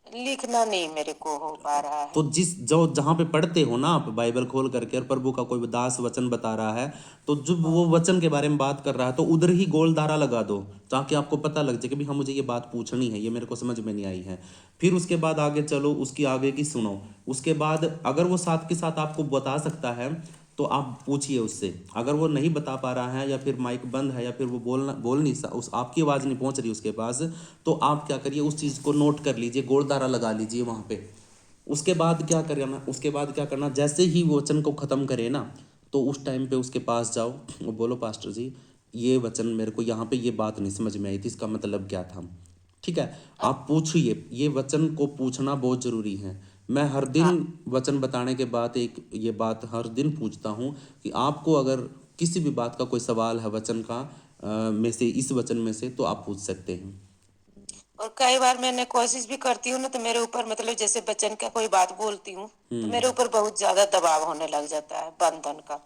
लिखना नहीं मेरे को हो पा रहा तो है। जिस जो जहाँ पे पढ़ते हो ना आप बाइबल खोल करके, और प्रभु का कोई दास वचन बता रहा है, तो जब वो वचन के बारे में बात कर रहा है तो उधर ही गोल धारा लगा दो, ताकि आपको पता लग जाए कि भाई हाँ मुझे ये बात पूछनी है, ये मेरे को समझ में नहीं आई है। फिर उसके बाद आगे चलो, उसकी आगे की सुनो। उसके बाद अगर वो साथ के साथ आपको बता सकता है तो आप पूछिए उससे। अगर वो नहीं बता पा रहा है या फिर माइक बंद है या फिर वो बोल नहीं उस आपकी आवाज़ नहीं पहुंच रही उसके पास, तो आप क्या करिए, उस चीज़ को नोट कर लीजिए, गोल धारा लगा लीजिए वहाँ पे। उसके बाद क्या करना, उसके बाद क्या करना, जैसे ही वो वचन को ख़त्म करे ना, तो उस टाइम पे उसके पास जाओ और बोलो पास्टर जी, ये वचन मेरे को यहाँ पे ये बात नहीं समझ में आई थी, इसका मतलब क्या था, ठीक है। आप पूछिए, ये वचन को पूछना बहुत ज़रूरी है। मैं हर दिन हाँ, वचन बताने के बाद एक ये बात हर दिन पूछता हूँ कि आपको अगर किसी भी बात का कोई सवाल है वचन का में से, इस वचन में से, तो आप पूछ सकते हैं। और कई बार मैंने कोशिश भी करती हूँ ना तो मेरे ऊपर मतलब जैसे बच्चन का कोई बात बोलती हूँ तो मेरे ऊपर बहुत ज्यादा दबाव होने लग जाता है बंधन का।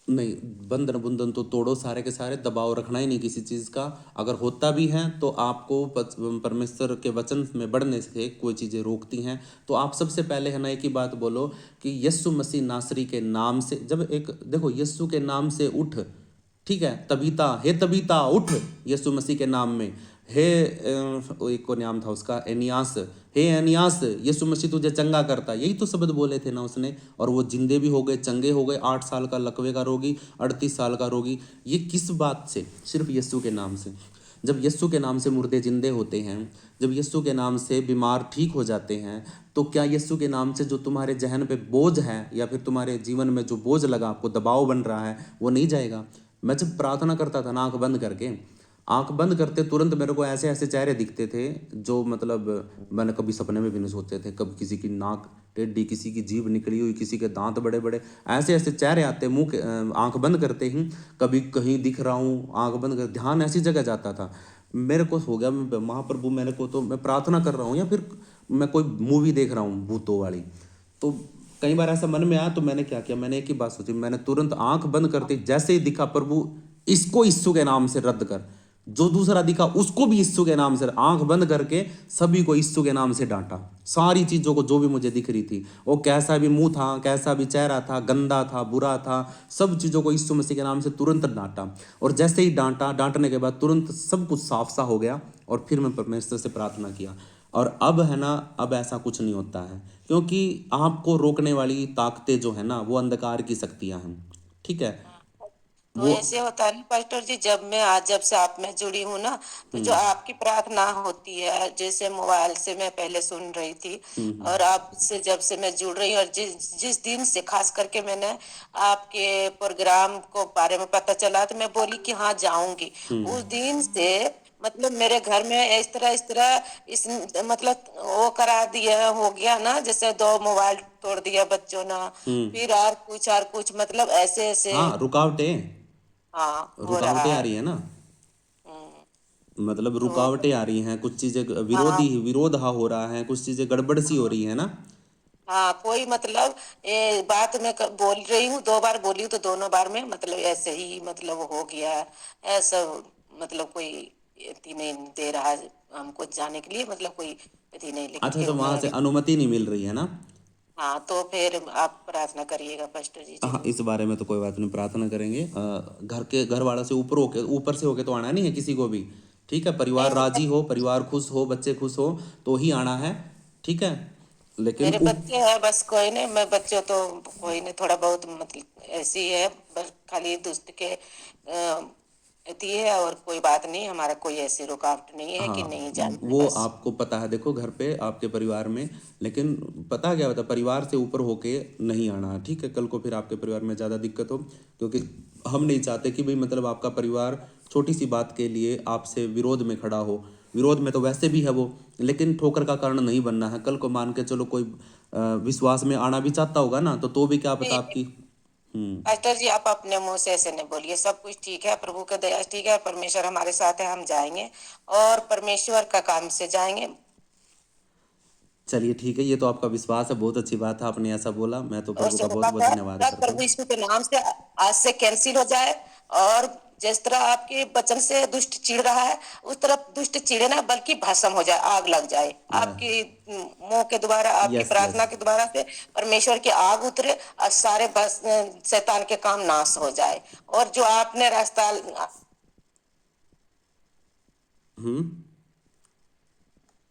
नहीं, बंधन बुंधन तो तोड़ो, सारे के सारे दबाव रखना ही नहीं किसी चीज़ का। अगर होता भी है तो आपको परमेश्वर के वचन में बढ़ने से कोई चीज़ें रोकती हैं, तो आप सबसे पहले है ना एक ही बात बोलो कि यस्सु मसीह नासरी के नाम से, जब एक देखो यस्सु के नाम से उठ, ठीक है, तबीता, हे तबीता उठ, यीशु मसीह के नाम में। हे एक को नाम था उसका एनियास, हे एनियास, यीशु मसीह तुझे चंगा करता, यही तो शब्द बोले थे ना उसने, और वो जिंदे भी हो गए, चंगे हो गए। 8 साल का लकवे का रोगी, 38 साल का रोगी, ये किस बात से? सिर्फ यीशु के नाम से। जब यीशु के नाम से मुर्दे जिंदे होते हैं, जब यीशु के नाम से बीमार ठीक हो जाते हैं, तो क्या यीशु के नाम से जो तुम्हारे जहन पे बोझ है या फिर तुम्हारे जीवन में जो बोझ लगा, आपको दबाव बन रहा है, वो नहीं जाएगा? मैं जब प्रार्थना करता था ना आंख बंद करके, आंख बंद करते तुरंत मेरे को ऐसे ऐसे चेहरे दिखते थे जो मतलब मैंने कभी सपने में भी नहीं सोचे थे। कभी किसी की नाक टेढ़ी, किसी की जीभ निकली हुई, किसी के दांत बड़े बड़े, ऐसे ऐसे चेहरे आते मुंह के आंख बंद करते ही। कभी कहीं दिख रहा हूँ, आंख बंद कर ध्यान ऐसी जगह जाता था। मेरे को हो गया, मैं महाप्रभु, मेरे को तो मैं प्रार्थना कर रहा हूँ या फिर मैं कोई मूवी देख रहा हूँ भूतों वाली। तो कई बार ऐसा मन में आया तो मैंने क्या किया, मैंने एक ही बात सोची, मैंने तुरंत आंख बंद करते जैसे ही दिखा, प्रभु इसको यीशु के नाम से रद्द कर। जो दूसरा दिखा उसको भी यीशु के नाम से, आंख बंद करके सभी को यीशु के नाम से डांटा। सारी चीजों को जो भी मुझे दिख रही थी, वो कैसा भी मुंह था, कैसा भी चेहरा था, गंदा था, बुरा था, सब चीजों को यीशु मसीह के नाम से तुरंत डांटा। और जैसे ही डांटा, डांटने के बाद तुरंत सब कुछ साफ सा हो गया। और फिर मैं परमेश्वर से प्रार्थना किया। और अब है ना, अब ऐसा कुछ नहीं होता है, क्योंकि आपको रोकने वाली ताकतें जो है ना, वो अंधकार की शक्तियां हैं, ठीक है। तो वो ऐसे होता है ना पास्टर जी, जब मैं आज जब से आप में जुड़ी हूँ ना, तो जो आपकी प्रार्थना होती है, जैसे मोबाइल से मैं पहले सुन रही थी, और आपसे जब से मैं जुड़ रही हूँ, और जिस जिस दिन से खास करके मैंने आपके प्रोग्राम को बारे में पता चला, तो मैं बोली कि हाँ जाऊंगी। उस दिन से मतलब मेरे घर में इस तरह इस मतलब वो करा दिया हो गया ना, जैसे 2 मोबाइल तोड़ दिया बच्चों ने, फिर और कुछ मतलब ऐसे ऐसे। हाँ, रुकावटें हाँ, हो रहा रुकावटें आ है। रही है ना, हम्म, मतलब तो रुकावटें आ रही हैं, कुछ चीजें हाँ विरोध हा हो रहा है, कुछ चीजें गड़बड़ सी हो हाँ रही है ना। हाँ, कोई मतलब ये बात मैं बोल रही हूँ, 2 बार बोली हूँ, तो दोनों बार में मतलब ऐसे ही मतलब हो गया है। ऐसा मतलब कोई अथी नहीं दे रहा है हमको जाने के लिए, मतलब कोई अथी नहीं, लेकिन अच्छा, फिर तो वहां मैं। से अनुमति नहीं मिल रही है ना। हाँ, तो फिर आप प्रार्थना करिएगा पास्टर जी हाँ, जरूर। इस बारे में तो कोई बात नहीं, प्रार्थना करेंगे। घर वालों से ऊपर से होके तो आना नहीं है किसी को भी। ठीक है, परिवार नहीं, राजी हो, परिवार खुश हो, बच्चे खुश हो, तो ही आना है। ठीक है, लेकिन मेरे बच्चे हैं बस, कोई नहीं, मैं बच्चों तो कोई नहीं, थोड़ा बहुत मतलब ऐसी है, बस खाली दोस्त के अथी है, और कोई बात नहीं, हमारा कोई ऐसी रुकावट नहीं है कि हाँ, नहीं जाना है वो बस। आपको पता है, देखो घर पे आपके परिवार में, लेकिन पता क्या होता है, परिवार से ऊपर होके नहीं आना। ठीक है, कल को फिर आपके परिवार में ज़्यादा दिक्कत हो, क्योंकि हम नहीं चाहते कि भाई मतलब आपका परिवार छोटी सी बात के लिए आपसे विरोध में खड़ा हो। विरोध में तो वैसे भी है वो, लेकिन ठोकर का कारण नहीं बनना है। कल को मान के चलो कोई विश्वास में आना भी चाहता होगा ना, तो भी क्या पता नहीं आपकी। हम्म। पास्टर जी, आप अपने मुंह से ऐसे नहीं बोलिए, सब कुछ ठीक है, प्रभु का दया ठीक है, परमेश्वर हमारे साथ है, हम जाएंगे और परमेश्वर का काम से जाएंगे। चलिए ठीक है, ये तो आपका विश्वास है, बहुत अच्छी बात है, आपने ऐसा बोला, मैं तो और प्रभु का सब बहुत का बहुत धन्यवाद सब करता प्रभु हूँ। यीशु के नाम से आज से कैंसिल हो जाए। और जिस तरह आपके वचन से दुष्ट चिढ़ रहा है, उस तरफ दुष्ट चिढ़े ना, बल्कि भस्म हो जाए, आग लग जाए आपकी मुंह के द्वारा, आपकी यस यस। प्रार्थना के द्वारा से परमेश्वर की आग उतरे, और सारे शैतान के काम नाश हो जाए। और जो आपने रास्ता हम्म।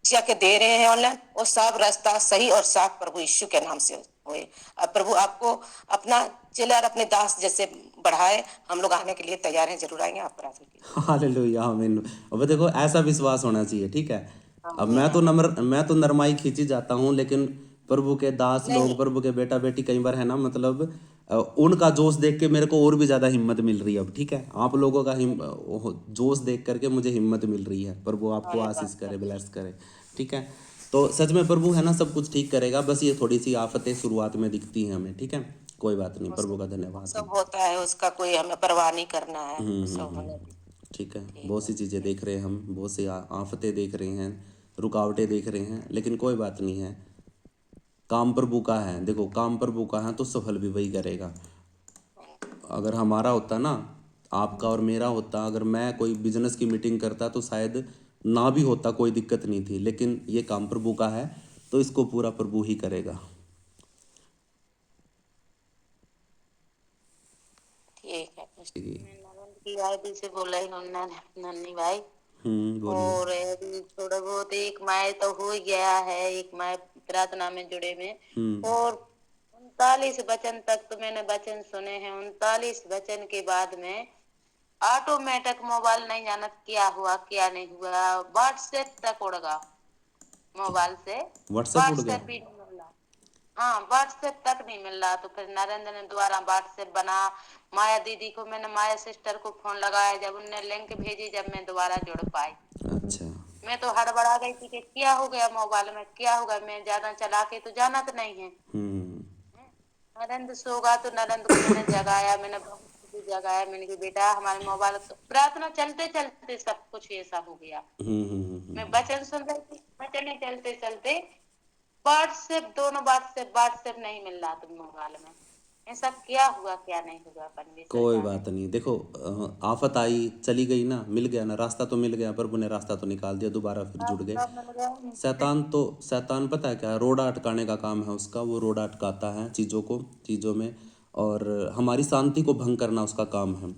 के दे रहे हैं ऑनलाइन, वो सब रास्ता सही और साफ प्रभु यीशु के नाम से हुए। अब प्रभु आपको अपना चेला और अपने दास जैसे बढ़ाए, हम लोग आने के लिए तैयार हैं, जरूर आएंगे, आप प्रार्थना कीजिए। हालेलुया, आमीन। अब देखो, ऐसा विश्वास होना चाहिए। ठीक है, अब आमीन आमीन। मैं तो नरमाई खींची जाता हूँ, लेकिन प्रभु के दास नहीं लोग, प्रभु के बेटा बेटी कई बार है ना, मतलब उनका जोश देख के मेरे को और भी ज़्यादा हिम्मत मिल रही है अब। ठीक है, आप लोगों का जोश देख करके मुझे हिम्मत मिल रही है। प्रभु आपको आशीष धन्यवाद करे, प्रभु। ब्लेस करे। ठीक है, तो सच में प्रभु है ना, सब कुछ ठीक करेगा, बस ये थोड़ी सी आफतें शुरुआत में दिखती हैं हमें। ठीक है, कोई बात नहीं, वो प्रभु सब का वो धन्यवाद है। सब होता है, उसका कोई हमें परवाह नहीं करना है, वो सब होने हम्म। दीजिए। ठीक है, ठीक बहुत सी चीज़ें है। देख रहे हैं हम, बहुत सी आफतें देख रहे हैं, रुकावटें देख रहे हैं, लेकिन कोई बात नहीं है। काम प्रभु का है, देखो काम प्रभु का है तो सफल भी वही करेगा। अगर हमारा होता ना, आपका और मेरा होता, अगर मैं कोई बिजनेस की मीटिंग करता तो शायद ना भी होता, कोई दिक्कत नहीं थी, लेकिन ये काम प्रभु का है, तो इसको पूरा प्रभु ही करेगा। ठीक है पास्टर जी, जी। मैं ननद की आईडी से बोल रही हूँ, नन्ही भाई। बोलिए। और अभी थोड़ा बहुत एक माह तो हो ही गया है, एक माह प्रार्थना में जुड़े में। और 39 वचन तक तो मैंने वचन सुने हैं, 39 वचन के बाद में ऑटोमेटिक मोबाइल नहीं जाना क्या हुआ क्या नहीं हुआ, व्हाट्सएप तक उड़ गया मोबाइल से। व्हाट्सएप उड़ गया। व्हाट्सएप भी नहीं मिल रहा। हाँ, व्हाट्सएप तक नहीं मिल रहा, तो फिर नरेंद्र ने दोबारा व्हाट्सएप बना। माया दीदी को मैंने, माया सिस्टर को फोन लगाया, जब उनने लिंक भेजी, जब मैं दोबारा जुड़ पाई, अच्छा। मैं तो हड़बड़ा गई थी कि क्या हो गया मोबाइल में, क्या होगा, मैं ज्यादा चला के तो जाना तो नहीं है। हम्म नरेंद्र सोगा तो नरेंद्र को मैंने जगाया, मैंने बहू को भी जगाया, मैंने कहा बेटा हमारे मोबाइल, तो प्रार्थना चलते चलते सब कुछ ऐसा हो गया। मैं वचन सुन रही थी, वचन चलते चलते व्हाट्सएप, दोनों व्हाट्सएप व्हाट्सएप नहीं मिल रहा था मोबाइल में। ऐसा क्या हुआ क्या नहीं हुआ, परमेश्वर कोई जाने। बात नहीं, देखो आफत आई चली गई ना, मिल गया ना, रास्ता तो मिल गया, प्रभु ने रास्ता तो निकाल दिया, दोबारा फिर जुड़ गए। सब मिल गया। शैतान पता है क्या है? रोड़ा अटकाने का काम है उसका, वो रोड़ा अटकाता है चीज़ों में, और हमारी शांति को भंग करना उसका काम है।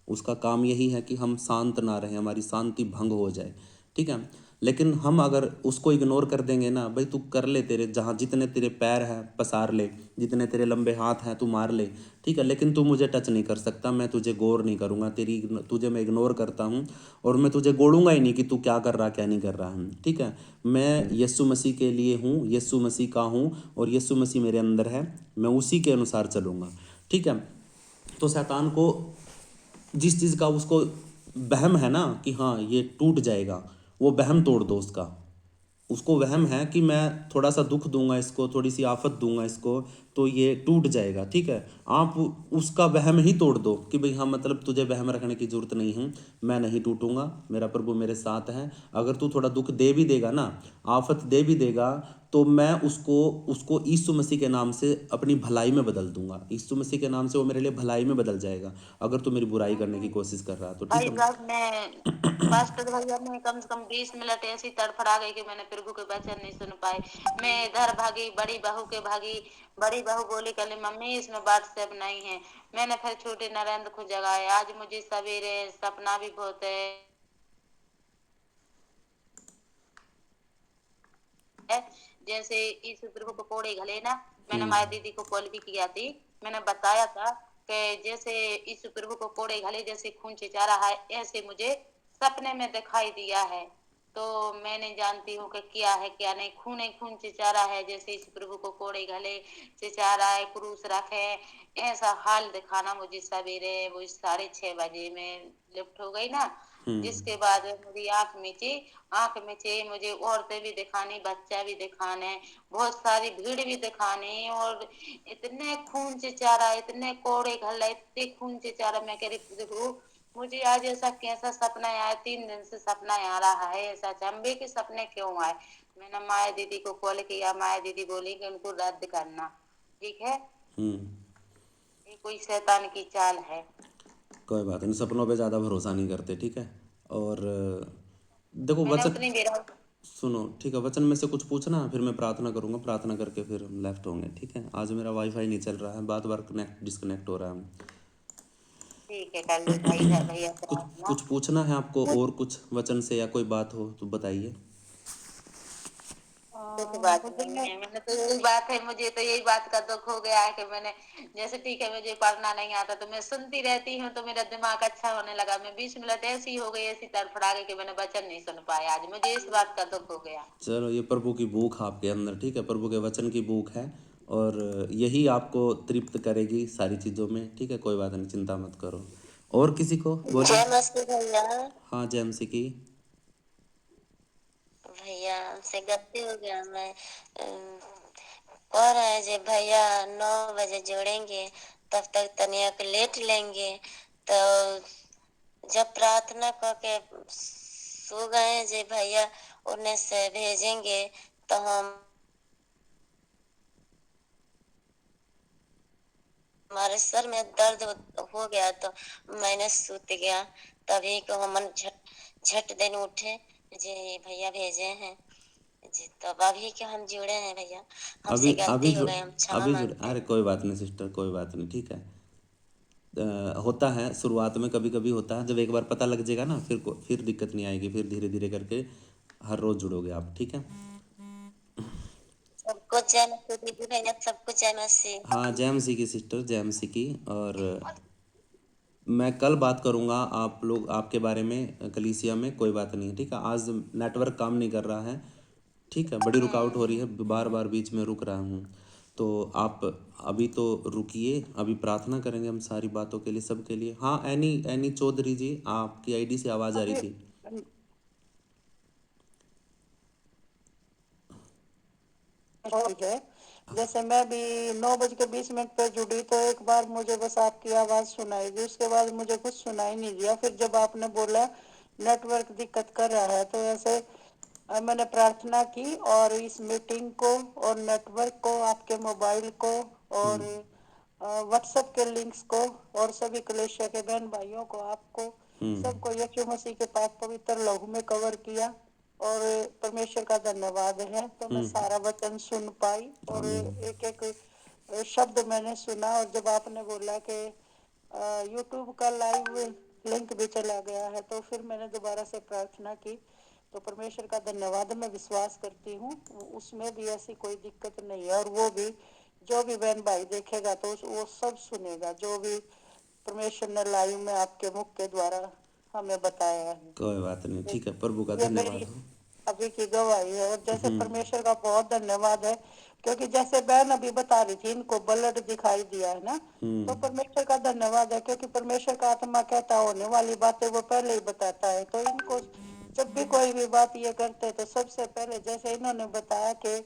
उसका काम यही है कि हम शांत ना रहें, हमारी शांति भंग हो जाए। ठीक है, लेकिन हम अगर उसको इग्नोर कर देंगे ना, भाई तू कर ले, तेरे जहाँ जितने तेरे पैर हैं पसार ले, जितने तेरे लंबे हाथ हैं तू मार ले, ठीक है, लेकिन तू मुझे टच नहीं कर सकता, मैं तुझे गौर नहीं करूँगा, तुझे मैं इग्नोर करता हूँ, और मैं तुझे गोड़ूंगा ही नहीं कि तू क्या कर रहा क्या नहीं कर रहा है, ठीक है। मैं यीशु मसीह के लिए हूँ, यीशु मसीह का हूँ, और यीशु मसीह मेरे अंदर है, मैं उसी के अनुसार चलूँगा, ठीक है। तो शैतान को जिस चीज़ का उसको वहम है ना कि हाँ ये टूट जाएगा, वो वहम तोड़ दो उसका। उसको वहम है कि मैं थोड़ा सा दुख दूंगा इसको, थोड़ी सी आफत दूंगा इसको, तो ये टूट जाएगा, ठीक है। आप उसका वहम ही तोड़ दो कि भाई हाँ मतलब तुझे वहम रखने की जरूरत नहीं है, मैं नहीं टूटूंगा, मेरा प्रभु मेरे साथ है। अगर तू थोड़ा दुख दे भी देगा ना, आफत दे भी देगा, तो मैं उसको उसको यीशु मसीह के नाम से अपनी भलाई में बदल दूंगा, यीशु मसीह के नाम से वो मेरे लिए भलाई में बदल जाएगा, अगर तू मेरी बुराई करने की कोशिश कर रहा तो, ठीक भाई है। साहब मैं पास्टर भैया ने कम से कम 20 मिनट ऐसी तड़फड़ा गई कि मैंने प्रभु के वचन नहीं सुन पाए। मैं इधर भागी, बड़ी बहू के भागी, बड़ी बहू बोली कल मम्मी इसमें व्हाट्सएप नहीं है। मैंने फिर छोटे नरेंद्र को जगाया। आज मुझे सवेरे सपना भी बहुत है, जैसे इस प्रभु को कोड़े घले ना। मैंने माया दीदी को कॉल भी किया थी, मैंने बताया था कि जैसे इस प्रभु को कोड़े घले जैसे खून चिचा रहा है, ऐसे मुझे सपने में दिखाई दिया है। तो मैं नहीं जानती हूँ कि क्या है क्या नहीं, खून ही खून चिचा रहा है, जैसे इस प्रभु को कोड़े घले चिचा रहा है, क्रूस रखे, ऐसा हाल दिखाना मुझे सवेरे वो 6:30 बजे में लिफ्ट हो गई ना। जिसके बाद मेरी आंख मीचे, मुझे औरतें भी दिखानी, बच्चा भी दिखाने, बहुत सारी भीड़ भी दिखानी, और इतने खून चिचारा, इतने कोड़े घल्ला, इतने खून चिचारा। मैं कह रही देखो मुझे आज ऐसा कैसा सपना आया, 3 दिन से सपना आ रहा है ऐसा, चंबे के सपने क्यों आए। मैंने माया दीदी को कॉल किया, माया दीदी बोली कि उनको रद्द करना, ठीक है, ये कोई शैतान की चाल है। कोई बात नहीं, सपनों पे ज़्यादा भरोसा नहीं करते, ठीक है। और देखो मैंने वचन उतनी देर सुनो, ठीक है, वचन में से कुछ पूछना, फिर मैं प्रार्थना करूंगा, प्रार्थना करके फिर हम लेफ्ट होंगे, ठीक है। आज मेरा वाईफाई नहीं चल रहा है, बार बार कनेक्ट डिस्कनेक्ट हो रहा है। ठीक है, कर लो भाई भैया कुछ प्रार्थना। कुछ पूछना है आपको, और कुछ वचन से या कोई बात हो तो बताइए। कुछ बात नहीं है, मैंने तो यही बात है, मुझे तो यही बात का दुख हो गया है कि मैंने जैसे ठीक है मुझे पढ़ना नहीं आता तो मैं सुनती रहती हूँ, तो मेरा दिमाग अच्छा होने लगा। मैं 20 मिनट ऐसी हो गई, ऐसी तड़फड़ा गई कि मैंने वचन नहीं सुन पाया। आज मुझे इस बात का दुख हो गया। चलो, ये प्रभु की भूख आपके अंदर, ठीक है, प्रभु के वचन की भूख है, और यही आपको तृप्त करेगी सारी चीज़ों में, ठीक है। कोई बात नहीं, चिंता मत करो। और किसी को बोले। जय मस्ती भैया। हाँ जय मसीह की। भैया हमसे गलती हो गया। मैं कह रहे जे भैया 9 बजे जोड़ेंगे, तब तक तनिया के लेट लेंगे। तो जब प्रार्थना करके सो गए जे भैया उन्हें से भेजेंगे, तो हम हमारे सर में दर्द हो गया, तो मैंने सूत गया। तभी को हम झट दिन उठे जे भैया भेजे हैं जी, तब अभी के हम जुड़े हैं भैया। अभी हमसे अभी गलती हो जो गई, हम क्षमा अभी जो मांगते हैं। अरे कोई बात नहीं सिस्टर, कोई बात नहीं, ठीक है। होता है शुरुआत में, कभी कभी होता है, जब एक बार पता लग जाएगा ना, फिर दिक्कत नहीं आएगी, फिर धीरे धीरे करके हर रोज जुड़ोगे आप, ठीक है। सबको जय मसीह दीदी भैया, सबको जय मसीह। हाँ जय मसीह की सिस्टर, जय मसीह की। और मैं कल बात करूँगा आप लोग आपके बारे में कलीसिया में, कोई बात नहीं, ठीक है। आज नेटवर्क काम नहीं कर रहा है, ठीक है, बड़ी रुकावट हो रही है, बार बार बीच में रुक रहा हूँ, तो आप अभी तो रुकिए, अभी प्रार्थना करेंगे हम सारी बातों के लिए, सब के लिए। हाँ एनी एनी चौधरी जी, आपकी आईडी से आवाज़ आ रही थी। ठीक है। जैसे मैं भी 9:20 पे जुड़ी, तो एक बार मुझे बस आपकी आवाज सुनाई दी, उसके बाद मुझे कुछ सुनाई नहीं दिया। फिर जब आपने बोला नेटवर्क दिक्कत कर रहा है, तो ऐसे मैंने प्रार्थना की, और इस मीटिंग को और नेटवर्क को, आपके मोबाइल को और व्हाट्सएप के लिंक्स को, और सभी कलेशिया के बहन भाइयों को, आपको सबको यीशु मसीह के पाक पवित्र लहू में कवर किया, और परमेश्वर का धन्यवाद है। तो मैं सारा वचन सुन पाई, और आमीन। एक एक शब्द मैंने सुना। और जब आपने बोला कि यूट्यूब का लाइव लिंक भी चला गया है, तो फिर मैंने दोबारा से प्रार्थना की तो परमेश्वर का धन्यवाद। मैं विश्वास करती हूँ उसमें भी ऐसी कोई दिक्कत नहीं है, और वो भी जो भी बहन भाई देखेगा तो वो सब सुनेगा जो भी परमेश्वर ने लाइव में आपके मुख के द्वारा हमें बताया है। कोई बात नहीं, ठीक है, प्रभु का ये धन्यवाद मेरी हो। अभी की गवाही है, और जैसे परमेश्वर का बहुत धन्यवाद है, क्योंकि जैसे बहन अभी बता रही थी इनको ब्लड दिखाई दिया है ना, तो परमेश्वर का धन्यवाद है, क्योंकि परमेश्वर का आत्मा कहता होने वाली बातें वो पहले ही बताता है। तो इनको जब भी कोई भी बात ये करते हैं तो सबसे पहले जैसे इन्होंने बताया कि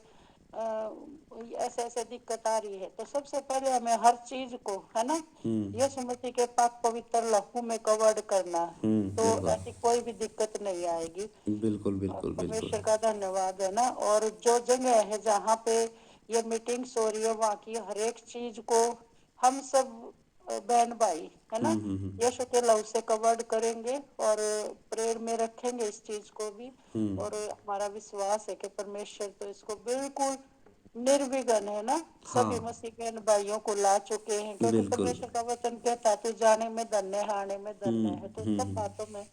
ऐसे ऐसे दिक्कत आ रही है, तो सबसे पहले हमें हर चीज को है ना यीशु मसीह के पाक पवित्र लहू में कवर्ड करना है, तो बिल्कुल ऐसी कोई भी दिक्कत नहीं आएगी। बिल्कुल और बिल्कुल बिल्कुल। परमेश्वर का धन्यवाद है ना। और जो जगह है जहाँ पे ये मीटिंग्स हो रही है वहाँ की हर एक चीज को हम सब बहन भाई है ना यीशु के लहू से कवर्ड करेंगे और प्रेयर में रखेंगे इस चीज को भी। और हमारा विश्वास है कि परमेश्वर तो इसको बिल्कुल निर्विघ्न है ना सभी मसीह बहन भाइयों को ला चुके हैं, क्योंकि बिल्कुल। परमेश्वर का वचन कहता है तू जाने में धन्य है, आने में धन्य है, तो सब बातों में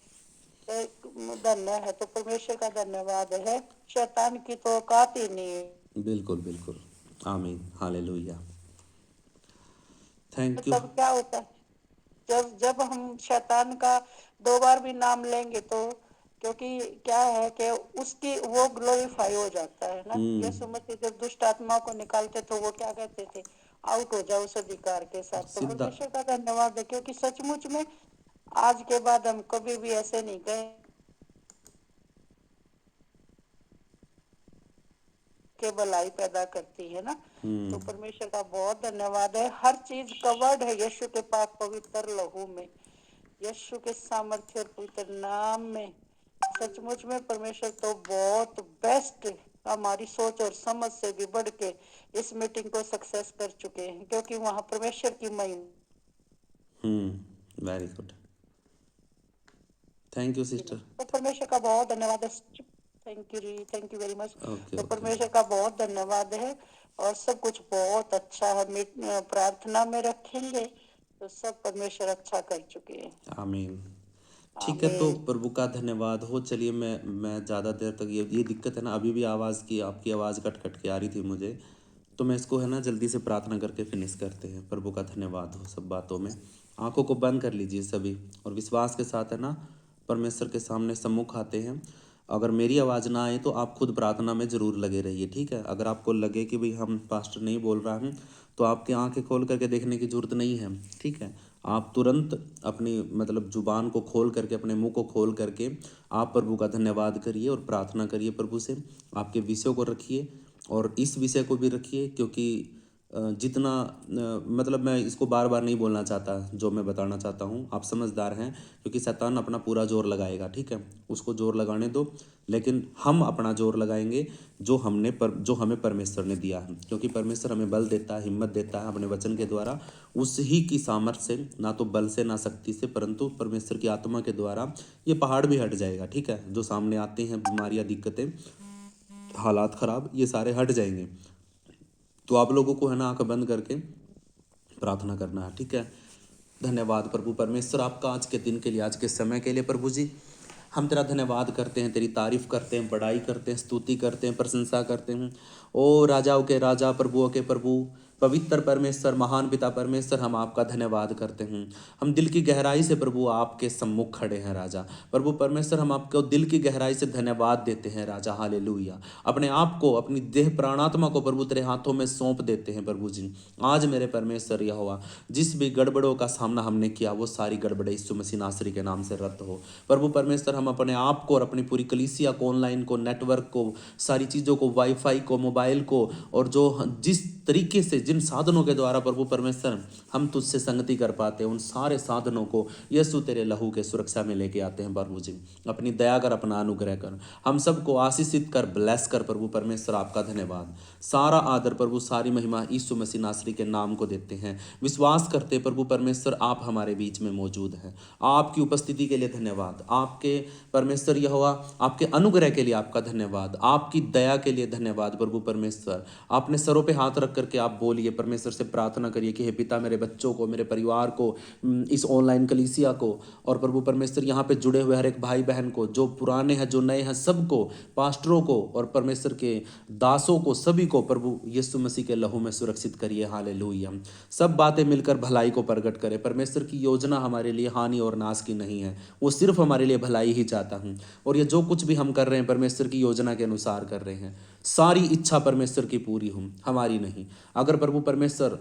धन्य है। तो परमेश्वर का धन्यवाद है, शैतान की तो औकात ही नहीं है। बिल्कुल बिल्कुल। आमीन, हालेलुया। Thank you. तब क्या होता है जब जब हम शैतान का 2 बार भी नाम लेंगे तो, क्योंकि क्या है कि उसकी वो ग्लोरीफाई हो जाता है ना। यीशु मसीह जब दुष्ट आत्माओं को निकालते तो वो क्या कहते थे, आउट हो जाओ उस अधिकार के साथ। तो सीधा। परमेश्वर का धन्यवाद है, क्योंकि सचमुच में आज के बाद हम कभी भी ऐसे नहीं कहें के भलाई पैदा करती है ना। तो परमेश्वर का बहुत धन्यवाद है, हर चीज कवर्ड है यीशु के पाक पवित्र लहू में, यीशु के सामर्थ्य और पवित्र नाम में। सचमुच में परमेश्वर तो बहुत बेस्ट हमारी सोच और समझ से भी बढ़ के इस मीटिंग को सक्सेस कर चुके हैं, क्योंकि वहां परमेश्वर की महिमा। Very good. Thank you sister. तो परमेश्वर का बहुत धन्यवाद है। Thank you very much. Okay तो ओके। परमेश्वर का बहुत धन्यवाद है, और सब कुछ बहुत अच्छा है। प्रार्थना में रखेंगे तो सब परमेश्वर अच्छा कर चुके हैं। आमीन। ठीक है, तो प्रभु का धन्यवाद हो। चलिए, मैं ज़्यादा देर तक ये दिक्कत है ना, अभी भी आवाज़ की आपकी आवाज़ कट कट के आ रही थी मुझे, तो मैं इसको है ना जल्दी से प्रार्थना करके फिनिश करते हैं। प्रभु का धन्यवाद हो सब बातों में। आंखों को बंद कर लीजिए सभी, और विश्वास के साथ है ना परमेश्वर के सामने सम्मुख आते हैं। अगर मेरी आवाज़ ना आए तो आप खुद प्रार्थना में ज़रूर लगे रहिए, ठीक है। अगर आपको लगे कि भाई हम पास्टर नहीं बोल रहा हूँ, तो आपकी आंखें खोल करके देखने की ज़रूरत नहीं है, ठीक है। आप तुरंत अपनी मतलब जुबान को खोल करके, अपने मुंह को खोल करके आप प्रभु का धन्यवाद करिए और प्रार्थना करिए प्रभु से। आपके विषयों को रखिए और इस विषय को भी रखिए, क्योंकि जितना मतलब मैं इसको बार बार नहीं बोलना चाहता, जो मैं बताना चाहता हूँ आप समझदार हैं, क्योंकि शैतान अपना पूरा जोर लगाएगा, ठीक है। उसको जोर लगाने दो, लेकिन हम अपना जोर लगाएंगे जो हमें परमेश्वर ने दिया है, क्योंकि परमेश्वर हमें बल देता है, हिम्मत देता है अपने वचन के द्वारा। उस ही की सामर्थ्य से, ना तो बल से ना शक्ति से, परंतु परमेश्वर की आत्मा के द्वारा ये पहाड़ भी हट जाएगा, ठीक है। जो सामने आते हैं बीमारियां, दिक्कतें, हालात ख़राब, ये सारे हट जाएंगे। तो आप लोगों को है ना आंख बंद करके प्रार्थना करना है, ठीक है। धन्यवाद प्रभु परमेश्वर आपका आज के दिन के लिए, आज के समय के लिए। प्रभु जी, हम तेरा धन्यवाद करते हैं, तेरी तारीफ करते हैं, बड़ाई करते हैं, स्तुति करते हैं, प्रशंसा करते हैं। ओ राजाओं के राजा, प्रभुओं के प्रभु, पवित्र परमेश्वर, महान पिता परमेश्वर, हम आपका धन्यवाद करते हैं। हम दिल की गहराई से प्रभु आपके सम्मुख खड़े हैं राजा। प्रभु परमेश्वर, हम आपको दिल की गहराई से धन्यवाद देते हैं राजा। हालेलुया। अपने आप को, अपनी देह प्राणात्मा को प्रभु तेरे हाथों में सौंप देते हैं प्रभु जी। आज मेरे परमेश्वर यहोवा, जिस भी गड़बड़ों का सामना हमने किया, वो सारी गड़बड़े यीशु मसीह नासरी के नाम से रद्द हो। प्रभु परमेश्वर, हम अपने आप को और अपनी पूरी कलीसिया को, ऑनलाइन को, नेटवर्क को, सारी चीज़ों को, वाईफाई को, मोबाइल को, और जो जिस तरीके से, जिन साधनों के द्वारा प्रभु परमेश्वर हम तुझसे संगति कर पाते हैं, उन सारे साधनों को यीशु तेरे लहू के सुरक्षा में लेके आते हैं प्रभु जी। अपनी दया कर, अपना अनुग्रह कर, हम सबको आशीषित कर, ब्लेस कर प्रभु परमेश्वर। आपका धन्यवाद, सारा आदर प्रभु, सारी महिमा यीशु मसीह नासरी के नाम को देते हैं। विश्वास करते प्रभु परमेश्वर आप हमारे बीच में मौजूद हैं। आपकी उपस्थिति के लिए धन्यवाद, आपके परमेश्वर यहोवा, आपके अनुग्रह के लिए आपका धन्यवाद, आपकी दया के लिए धन्यवाद प्रभु परमेश्वर। आपने सरों पे हाथ रख करके आप बोल बोलिए, परमेश्वर से प्रार्थना करिए कि हे पिता, मेरे बच्चों को, मेरे परिवार को, इस ऑनलाइन कलीसिया को, और प्रभु परमेश्वर यहाँ पे जुड़े हुए हर एक भाई बहन को, जो पुराने हैं जो नए हैं, सबको, पास्टरों को और परमेश्वर के दासों को, सभी को प्रभु यीशु मसीह के लहू में सुरक्षित करिए। हालेलुया। सब बातें मिलकर भलाई को प्रकट करें। परमेश्वर की योजना हमारे लिए हानि और नाश की नहीं है, वो सिर्फ हमारे लिए भलाई ही चाहता हूँ। और ये जो कुछ भी हम कर रहे हैं परमेश्वर की योजना के अनुसार कर रहे हैं। सारी इच्छा परमेश्वर की पूरी हो, हमारी नहीं। अगर प्रभु परमेश्वर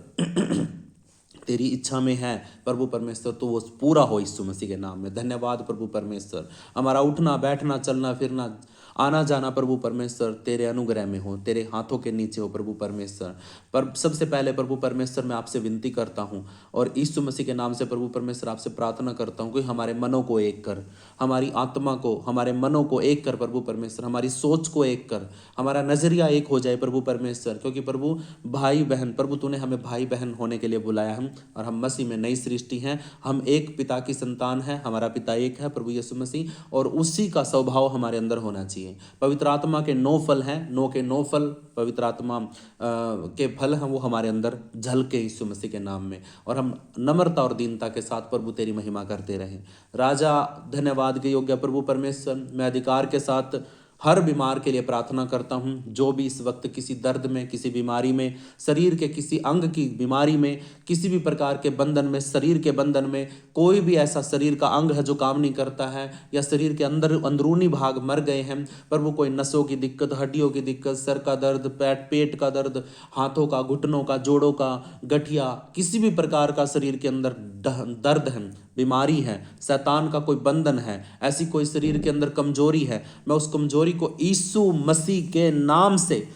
तेरी इच्छा में है प्रभु परमेश्वर, तो वो पूरा हो यीशु मसीह के नाम में। धन्यवाद प्रभु परमेश्वर। हमारा उठना बैठना चलना फिरना आना जाना प्रभु परमेश्वर तेरे अनुग्रह में हो, तेरे हाथों के नीचे हो प्रभु परमेश्वर। पर सबसे पहले प्रभु परमेश्वर मैं आपसे विनती करता हूँ और यीशु मसीह के नाम से प्रभु परमेश्वर आपसे प्रार्थना करता हूँ कि हमारे मनों को एक कर, हमारी आत्मा को, हमारे मनों को एक कर प्रभु परमेश्वर, हमारी सोच को एक कर, हमारा नजरिया एक हो जाए प्रभु परमेश्वर। क्योंकि प्रभु भाई बहन, प्रभु तूने हमें भाई बहन होने के लिए बुलाया है और हम मसीह में नई सृष्टि हैं। हम एक पिता की संतान हैं, हमारा पिता एक है प्रभु यीशु मसीह, और उसी का स्वभाव हमारे अंदर होना चाहिए। पवित्र आत्मा के 9 फल हैं, 9 के 9 फल पवित्र आत्मा के फल हैं, वो हमारे अंदर झलके यीशु मसीह के नाम में, और हम नम्रता और दीनता के साथ प्रभु तेरी महिमा करते रहें। राजा धन्यवाद के योग्य प्रभु परमेश्वर, मैं अधिकार के साथ हर बीमार के लिए प्रार्थना करता हूँ, जो भी इस वक्त किसी दर्द में, किसी बीमारी में, शरीर के किसी अंग की बीमारी में, किसी भी प्रकार के बंधन में, शरीर के बंधन में, कोई भी ऐसा शरीर का अंग है जो काम नहीं करता है, या शरीर के अंदर अंदरूनी भाग मर गए हैं प्रभु, कोई नसों की दिक्कत, हड्डियों की दिक्कत, सर का दर्द, पेट का दर्द, हाथों का, घुटनों का, जोड़ों का, गठिया, किसी भी प्रकार का शरीर के अंदर दर्द है, बीमारी है, शैतान का कोई बंधन है, ऐसी कोई शरीर के अंदर कमजोरी है, मैं उस कमजोरी को यीशु मसीह के नाम से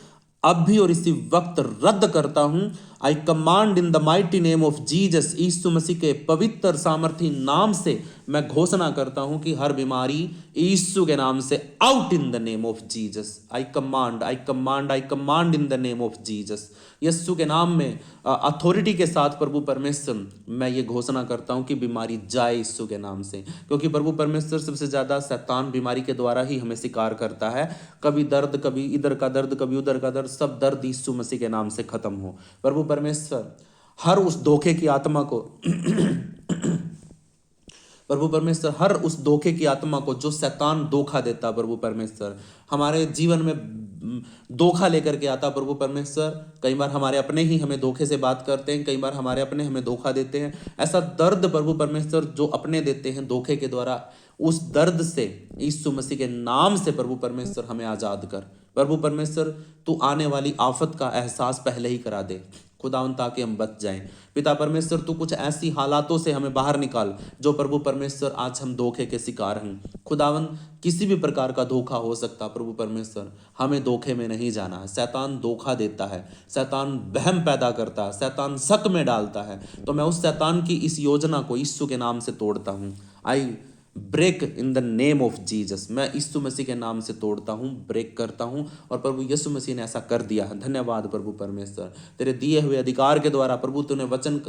अब भी और इसी वक्त रद्द करता हूं। I command in the mighty name of Jesus, यीशु मसीह के पवित्र सामर्थी नाम से मैं घोषणा करता हूं कि हर बीमारी यीशु के नाम से out in the name of Jesus. I command in the name of Jesus. यीशु के नाम में अथॉरिटी के साथ प्रभु परमेश्वर मैं ये घोषणा करता हूं कि बीमारी जाए यीशु के नाम से, क्योंकि प्रभु परमेश्वर सबसे ज्यादा शैतान बीमारी के द्वारा ही हमें शिकार करता है। कभी दर्द, कभी इधर का दर्द, कभी उधर का दर्द, सब दर्द यीशु मसीह के नाम से खत्म हो। प्रभु परमेश्वर हर उस धोखे की आत्मा को प्रभु परमेश्वर हर उस धोखे की आत्मा को जो शैतान धोखा देता प्रभु परमेश्वर, हमारे जीवन में धोखा लेकर के आता प्रभु परमेश्वर। कई बार हमारे अपने ही हमें धोखे से बात करते हैं, कई बार हमारे अपने हमें धोखा देते हैं। ऐसा दर्द प्रभु परमेश्वर जो अपने देते हैं धोखे के द्वारा, उस दर्द से यीशु मसीह के नाम से प्रभु परमेश्वर हमें आजाद कर। प्रभु परमेश्वर तू आने वाली आफत का एहसास पहले ही करा दे खुदावन, ताकि हम बच जाएं। पिता परमेश्वर तू कुछ ऐसी हालातों से हमें बाहर निकाल जो प्रभु परमेश्वर आज हम धोखे के शिकार हैं। खुदावन किसी भी प्रकार का धोखा हो सकता प्रभु परमेश्वर, हमें धोखे में नहीं जाना है। शैतान धोखा देता है, शैतान वहम पैदा करता है, शैतान शक में डालता है। तो मैं उस शैतान की इस योजना को यीशु के नाम से तोड़ता हूँ। I break in the name of Jesus. मैं यीशु मसीह के नाम से तोड़ता हूँ, ब्रेक करता हूँ, और प्रभु यीशु मसीह ने ऐसा कर दिया है। धन्यवाद प्रभु परमेश्वर, तेरे दिए हुए अधिकार के द्वारा प्रभु तूने वचन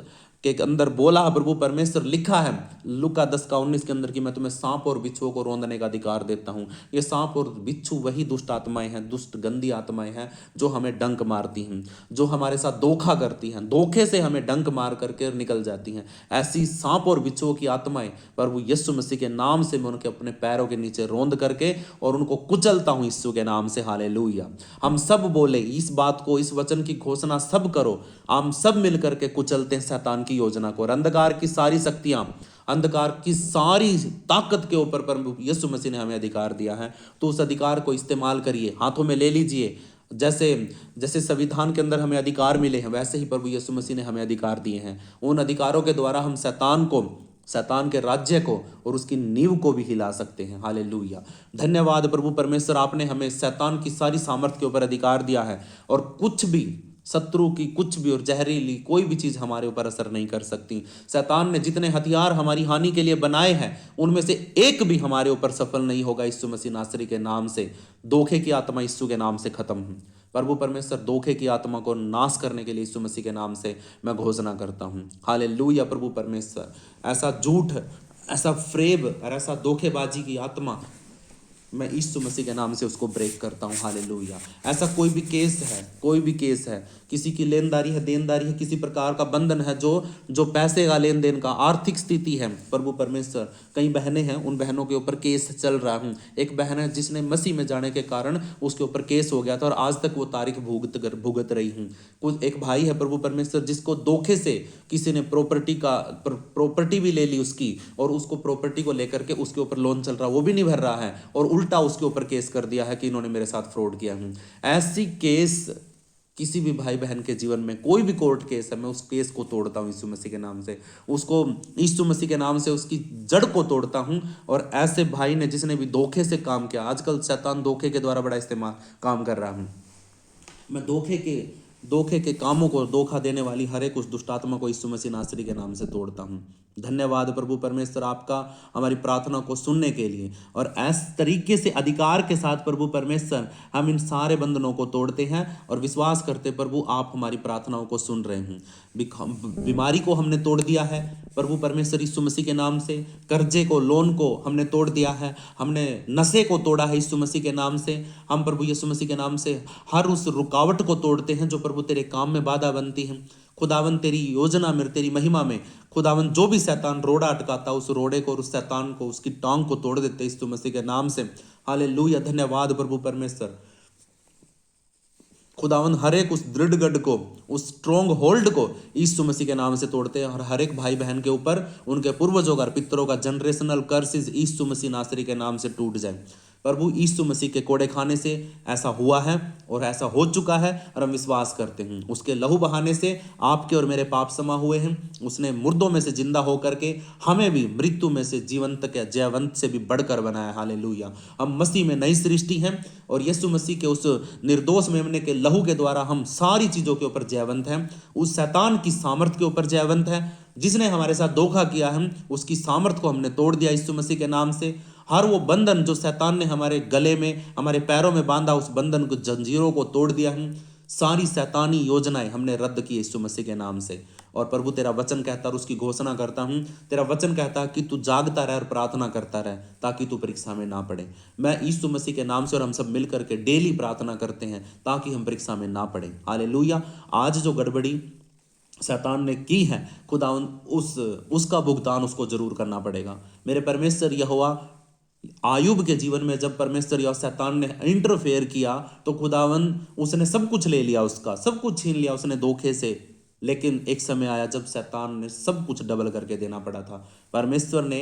के अंदर बोला है प्रभु परमेश्वर, लिखा है लूका 10:19 के अंदर कि मैं तुम्हें सांप और बिच्छुओं को रौंदने का अधिकार देता हूँ। ये सांप और बिच्छू वही दुष्ट आत्माएं हैं, दुष्ट गंदी आत्माएं हैं जो हमें डंक मारती हैं, जो हमारे साथ धोखा करती हैं, धोखे से हमें डंक मार करके निकल जाती हैं। ऐसी सांप और बिच्छुओं की आत्माएं प्रभु यीशु मसीह के नाम से मैं उनके अपने पैरों के नीचे रौंद करके और उनको कुचलता हूं यीशु के नाम से। हालेलुया। हम सब बोले इस बात को, इस वचन की घोषणा सब करो। हम सब मिलकर के कुचलते हैं शैतान की योजना को, और अंधकार की सारी शक्तियां, अंधकार की सारी ताकत के ऊपर प्रभु यीशु मसीह ने हमें अधिकार दिया है। तो उस अधिकार को इस्तेमाल करिए, हाथों में ले लीजिए। जैसे संविधान के अंदर हमें अधिकार मिले हैं, वैसे ही प्रभु यीशु मसीह ने हमें अधिकार दिए हैं। उन अधिकारों के द्वारा हम शैतान के राज्य को और उसकी नींव को भी हिला सकते हैं। हालेलुया। धन्यवाद प्रभु परमेश्वर, आपने हमें शैतान की सारी सामर्थ्य के ऊपर अधिकार दिया है, और कुछ भी शत्रु की कुछ भी और जहरीली कोई भी चीज हमारे ऊपर असर नहीं कर सकती। शैतान ने जितने हथियार हमारी हानि के लिए बनाए हैं, उनमें से एक भी हमारे ऊपर सफल नहीं होगा यीशु मसीह नासरी के नाम से। धोखे की आत्मा यीशु के नाम से खत्म हो। प्रभु परमेश्वर धोखे की आत्मा को नाश करने के लिए यीशु मसीह के नाम से मैं घोषणा करता हूँ। हालेलुया। प्रभु परमेश्वर ऐसा झूठ, ऐसा फ्रेब और ऐसा धोखेबाजी की आत्मा मैं यीशु मसीह के नाम से उसको ब्रेक करता हूँ। हालेलुया। ऐसा कोई भी केस है, कोई भी केस है, किसी की लेनदारी है, देनदारी है, किसी प्रकार का बंधन है, जो पैसे का लेन देन का, आर्थिक स्थिति है, प्रभु परमेश्वर, कई बहनें हैं, उन बहनों के ऊपर केस चल रहा है। एक बहन है जिसने मसीह में जाने के कारण उसके ऊपर केस हो गया था और आज तक वो तारीख भुगत रही हूँ। कुछ एक भाई है प्रभु परमेश्वर जिसको धोखे से किसी ने प्रॉपर्टी भी ले ली उसकी, और उसको प्रॉपर्टी को लेकर के उसके ऊपर लोन चल रहा, वो भी नहीं भर रहा है, और उल्टा उसके ऊपर केस कर दिया है कि इन्होंने मेरे साथ फ्रॉड किया है। ऐसी केस किसी भी भाई बहन के जीवन में, कोई भी कोर्ट केस है, मैं उस केस को तोड़ता हूँ यीशु मसीह के नाम से, उसको यीशु मसीह के नाम से उसकी जड़ को तोड़ता हूँ। और ऐसे भाई ने जिसने भी धोखे से काम किया, आजकल शैतान धोखे के द्वारा बड़ा इस्तेमाल काम कर रहा हूँ, मैं धोखे के कामों को, धोखा देने वाली हर एक उस दुष्टात्मा को यीशु मसीह नासरी के नाम से तोड़ता हूँ। धन्यवाद प्रभु परमेश्वर आपका हमारी प्रार्थना को सुनने के लिए, और इस तरीके से अधिकार के साथ प्रभु परमेश्वर हम इन सारे बंधनों को तोड़ते हैं और विश्वास करते प्रभु आप हमारी प्रार्थनाओं को सुन रहे हैं। बीमारी को हमने तोड़ दिया है प्रभु परमेश्वर यीशु मसीह के नाम से, कर्जे को, लोन को हमने तोड़ दिया है, हमने नशे को तोड़ा है यीशु मसीह के नाम से। हम प्रभु यीशु मसीह के नाम से हर उस रुकावट को तोड़ते हैं जो प्रभु तेरे काम में बाधा बनती है। खुदावन तेरी योजना में, तेरी महिमा में खुदावन जो भी शैतान रोड़ा अटकाता, उस रोड़े को और उस शैतान को, उसकी टांग को तोड़ देते यीशु मसीह के नाम से। हालेलुया। धन्यवाद प्रभु परमेश्वर। खुदावन हर एक उस दृढ़ गढ़ को, उस स्ट्रॉन्ग होल्ड को यीशु मसीह के नाम से तोड़ते हैं, और हर एक भाई बहन के ऊपर उनके पूर्वजों का, पितरों का जनरेशनल कर्सेस यीशु मसीह नासरी के नाम से टूट जाए। प्रभु यीशु मसीह के कोड़े खाने से ऐसा हुआ है और ऐसा हो चुका है, और हम विश्वास करते हैं उसके लहू बहाने से आपके और मेरे पाप क्षमा हुए हैं। उसने मुर्दों में से जिंदा होकर के हमें भी मृत्यु में से जीवंत के, जयवंत से भी बढ़कर बनाया। हालेलुया। हम मसीह में नई सृष्टि हैं, और यीशु मसीह के उस निर्दोष मेमने के लहू के द्वारा हम सारी चीजों के ऊपर जयवंत हैं। उस शैतान की सामर्थ के ऊपर जयवंत है जिसने हमारे साथ धोखा किया है, उसकी सामर्थ को हमने तोड़ दिया यीशु मसीह के नाम से। हर वो बंधन जो शैतान ने हमारे गले में, हमारे पैरों में बांधा, उस बंधन को, जंजीरों को तोड़ दिया है। सारी शैतानी योजनाएं हमने रद्द की यीशु मसीह के नाम से। और प्रभु तेरा वचन कहता है, और उसकी घोषणा करता हूं, तेरा वचन कहता है कि तू जागता रहे और प्रार्थना करता रहे ताकि तू परीक्षा में ना पड़े। मैं यीशु मसीह के नाम से और हम सब मिलकर के डेली प्रार्थना करते हैं ताकि हम परीक्षा में ना पड़े। हालेलुया। आज जो गड़बड़ी शैतान ने की है, खुदावन उसका भुगतान उसको जरूर करना पड़ेगा। मेरे परमेश्वर यहोवा, आयुब के जीवन में जब परमेश्वर या शैतान ने इंटरफेयर किया तो खुदावन उसने सब कुछ ले लिया, उसका सब कुछ छीन लिया उसने धोखे से। लेकिन एक समय आया जब शैतान ने सब कुछ डबल करके देना पड़ा था। परमेश्वर ने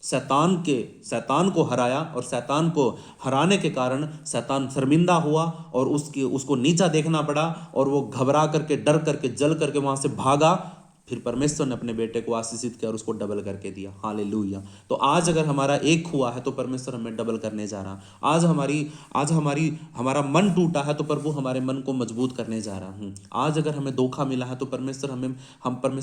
शैतान को हराया, और शैतान को हराने के कारण शैतान शर्मिंदा हुआ और उसको नीचा देखना पड़ा, और वो घबरा करके, डर करके, जल करके वहां से भागा। फिर परमेश्वर ने अपने बेटे को आशीषित किया और उसको डबल करके दिया। हालेलुया। तो आज अगर हमारा एक हुआ है तो परमेश्वर हमें डबल करने जा रहा। आज हमारा मन टूटा है तो प्रभु हमारे मन को मजबूत करने जा रहा हूँ। आज अगर हमें धोखा मिला है तो परमेश्वर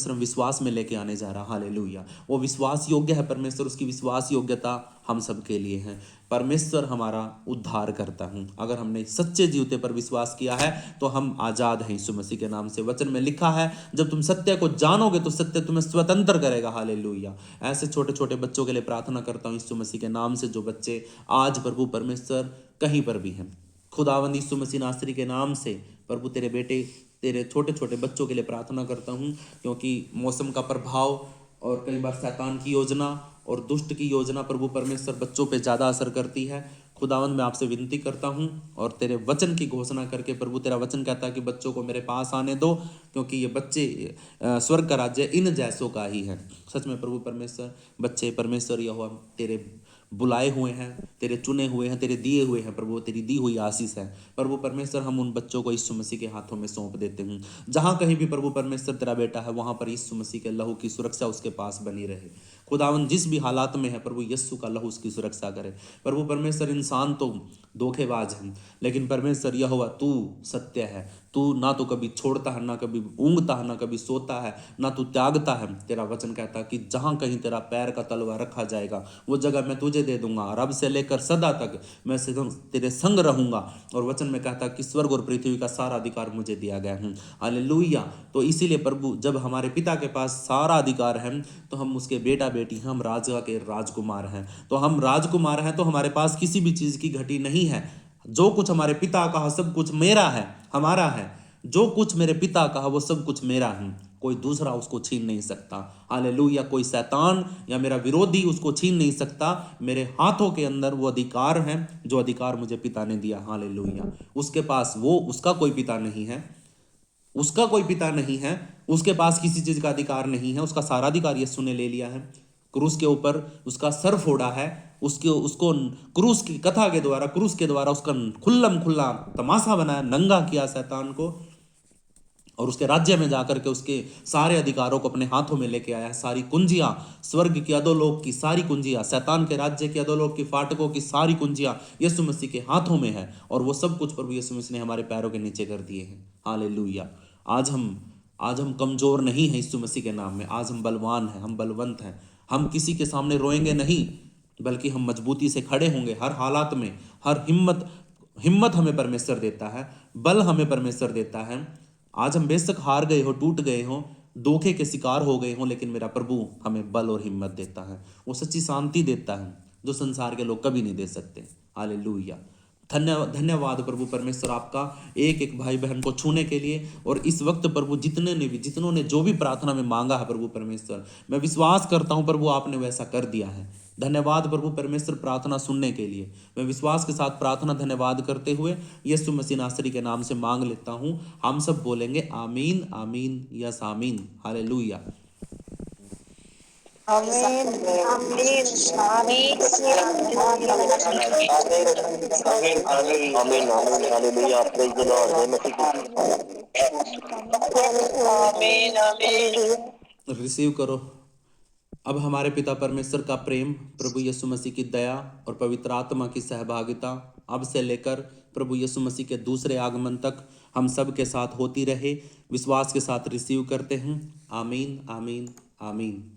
हम विश्वास में लेके आने जा रहा। हालेलुया। वो विश्वास योग्य है परमेश्वर, उसकी विश्वास योग्यता हम सबके लिए है। परमेश्वर हमारा उद्धार करता हूँ। अगर हमने सच्चे जीवते पर विश्वास किया है तो हम आजाद हैं यीशु मसीह के नाम से। वचन में लिखा है, जब तुम सत्य को जानोगे तो सत्य तुम्हें स्वतंत्र करेगा। हालेलुया। ऐसे छोटे छोटे बच्चों के लिए प्रार्थना करता हूँ यीशु मसीह के नाम से, जो बच्चे आज प्रभु परमेश्वर कहीं पर भी हैं। खुदावंद यीशु मसीह नासरी के नाम से प्रभु तेरे बेटे, तेरे छोटे छोटे बच्चों के लिए प्रार्थना करता हूँ, क्योंकि मौसम का प्रभाव और कई बार शैतान की योजना और दुष्ट की योजना प्रभु परमेश्वर बच्चों पे ज़्यादा असर करती है। खुदावंद मैं आपसे विनती करता हूँ और तेरे वचन की घोषणा करके, प्रभु तेरा वचन कहता है कि बच्चों को मेरे पास आने दो, क्योंकि ये बच्चे स्वर्ग का राज्य इन जैसों का ही है। सच में प्रभु परमेश्वर, बच्चे परमेश्वर यहोवा तेरे बुलाए हुए हैं, तेरे चुने हुए हैं, तेरे दिए हुए हैं प्रभु, तेरी दी हुई आशीष है। प्रभु परमेश्वर हम उन बच्चों को यीशु मसीह के हाथों में सौंप देते हैं। जहाँ कहीं भी प्रभु परमेश्वर तेरा बेटा है वहाँ पर यीशु मसीह के लहू की सुरक्षा उसके पास बनी रहे। खुदावन जिस भी हालात में है प्रभु यीशु का लहू उसकी सुरक्षा करे। प्रभु परमेश्वर इंसान तो धोखेबाज है, लेकिन परमेश्वर यहोवा तू सत्य है। तू ना तो कभी छोड़ता है, ना कभी ऊँगता है, ना कभी सोता है, ना तू त्यागता है। तेरा वचन कहता है कि जहाँ कहीं तेरा पैर का तलवा रखा जाएगा वो जगह मैं तुझे दे दूंगा, और अब से लेकर सदा तक मैं तेरे संग रहूंगा। और वचन में कहता कि स्वर्ग और पृथ्वी का सारा अधिकार मुझे दिया गया है। हालेलुया। तो इसीलिए प्रभु जब हमारे पिता के पास सारा अधिकार है तो हम उसके बेटा बेटी हैं, हम राजा के राजकुमार हैं। तो हम राजकुमार हैं तो हमारे पास किसी भी चीज़ की घटी नहीं है। जो कुछ हमारे पिता का सब कुछ मेरा है, हमारा है। जो कुछ मेरे पिता का वो सब कुछ मेरा है, कोई दूसरा उसको छीन नहीं सकता। हालेलुया। कोई शैतान या मेरा विरोधी उसको छीन नहीं सकता। मेरे हाथों के अंदर वो अधिकार है जो अधिकार मुझे पिता ने दिया। हालेलुया। उसके पास उसका कोई पिता नहीं है, उसका कोई पिता नहीं है, उसके पास किसी चीज का अधिकार नहीं है। उसका सारा अधिकार यीशु ने ले लिया है। क्रूस के ऊपर उसका सर फोड़ा है, उसको क्रूस की कथा के द्वारा, क्रूस के द्वारा उसका खुल्लम खुल्ला तमाशा बनाया, नंगा किया शैतान को, और उसके राज्य में जाकर के उसके सारे अधिकारों को अपने हाथों में लेके आया है। सारी कुंजियां, स्वर्ग की अधोलोक की सारी कुंजियां, शैतान के राज्य की अधोलोक की फाटकों की सारी कुंजियां यीशु मसीह के हाथों में है, और वो सब कुछ प्रभु यीशु मसीह ने हमारे पैरों के नीचे कर दिए हैं। हालेलुया। आज हम कमजोर नहीं हैं यीशु मसीह के नाम में। आज हम बलवान हैं, हम बलवंत हैं। हम किसी के सामने रोएंगे नहीं, बल्कि हम मजबूती से खड़े होंगे हर हालात में। हर हिम्मत हमें परमेश्वर देता है, बल हमें परमेश्वर देता है। आज हम बेशक हार गए हो, टूट गए हो, धोखे के शिकार हो गए हो, लेकिन मेरा प्रभु हमें बल और हिम्मत देता है। वो सच्ची शांति देता है जो संसार के लोग कभी नहीं दे सकते। हालेलुया। धन्यवाद प्रभु परमेश्वर आपका एक एक भाई बहन को छूने के लिए। और इस वक्त प्रभु जितनों ने जो भी प्रार्थना में मांगा है प्रभु परमेश्वर, मैं विश्वास करता हूं प्रभु आपने वैसा कर दिया है। धन्यवाद प्रभु परमेश्वर प्रार्थना सुनने के लिए। मैं विश्वास के साथ प्रार्थना धन्यवाद करते हुए यीशु मसीह नासरी के नाम से मांग लेता हूं। हम सब बोलेंगे आमीन आमीन यस आमीन। हालेलुया। आमीन। आमीन आमीन हालेलुया प्रेज द लॉर्ड जय मसीह की। रिसीव करो। अब हमारे पिता परमेश्वर का प्रेम, प्रभु यीशु मसीह की दया और पवित्र आत्मा की सहभागिता अब से लेकर प्रभु यीशु मसीह के दूसरे आगमन तक हम सब के साथ होती रहे। विश्वास के साथ रिसीव करते हैं। आमीन आमीन आमीन।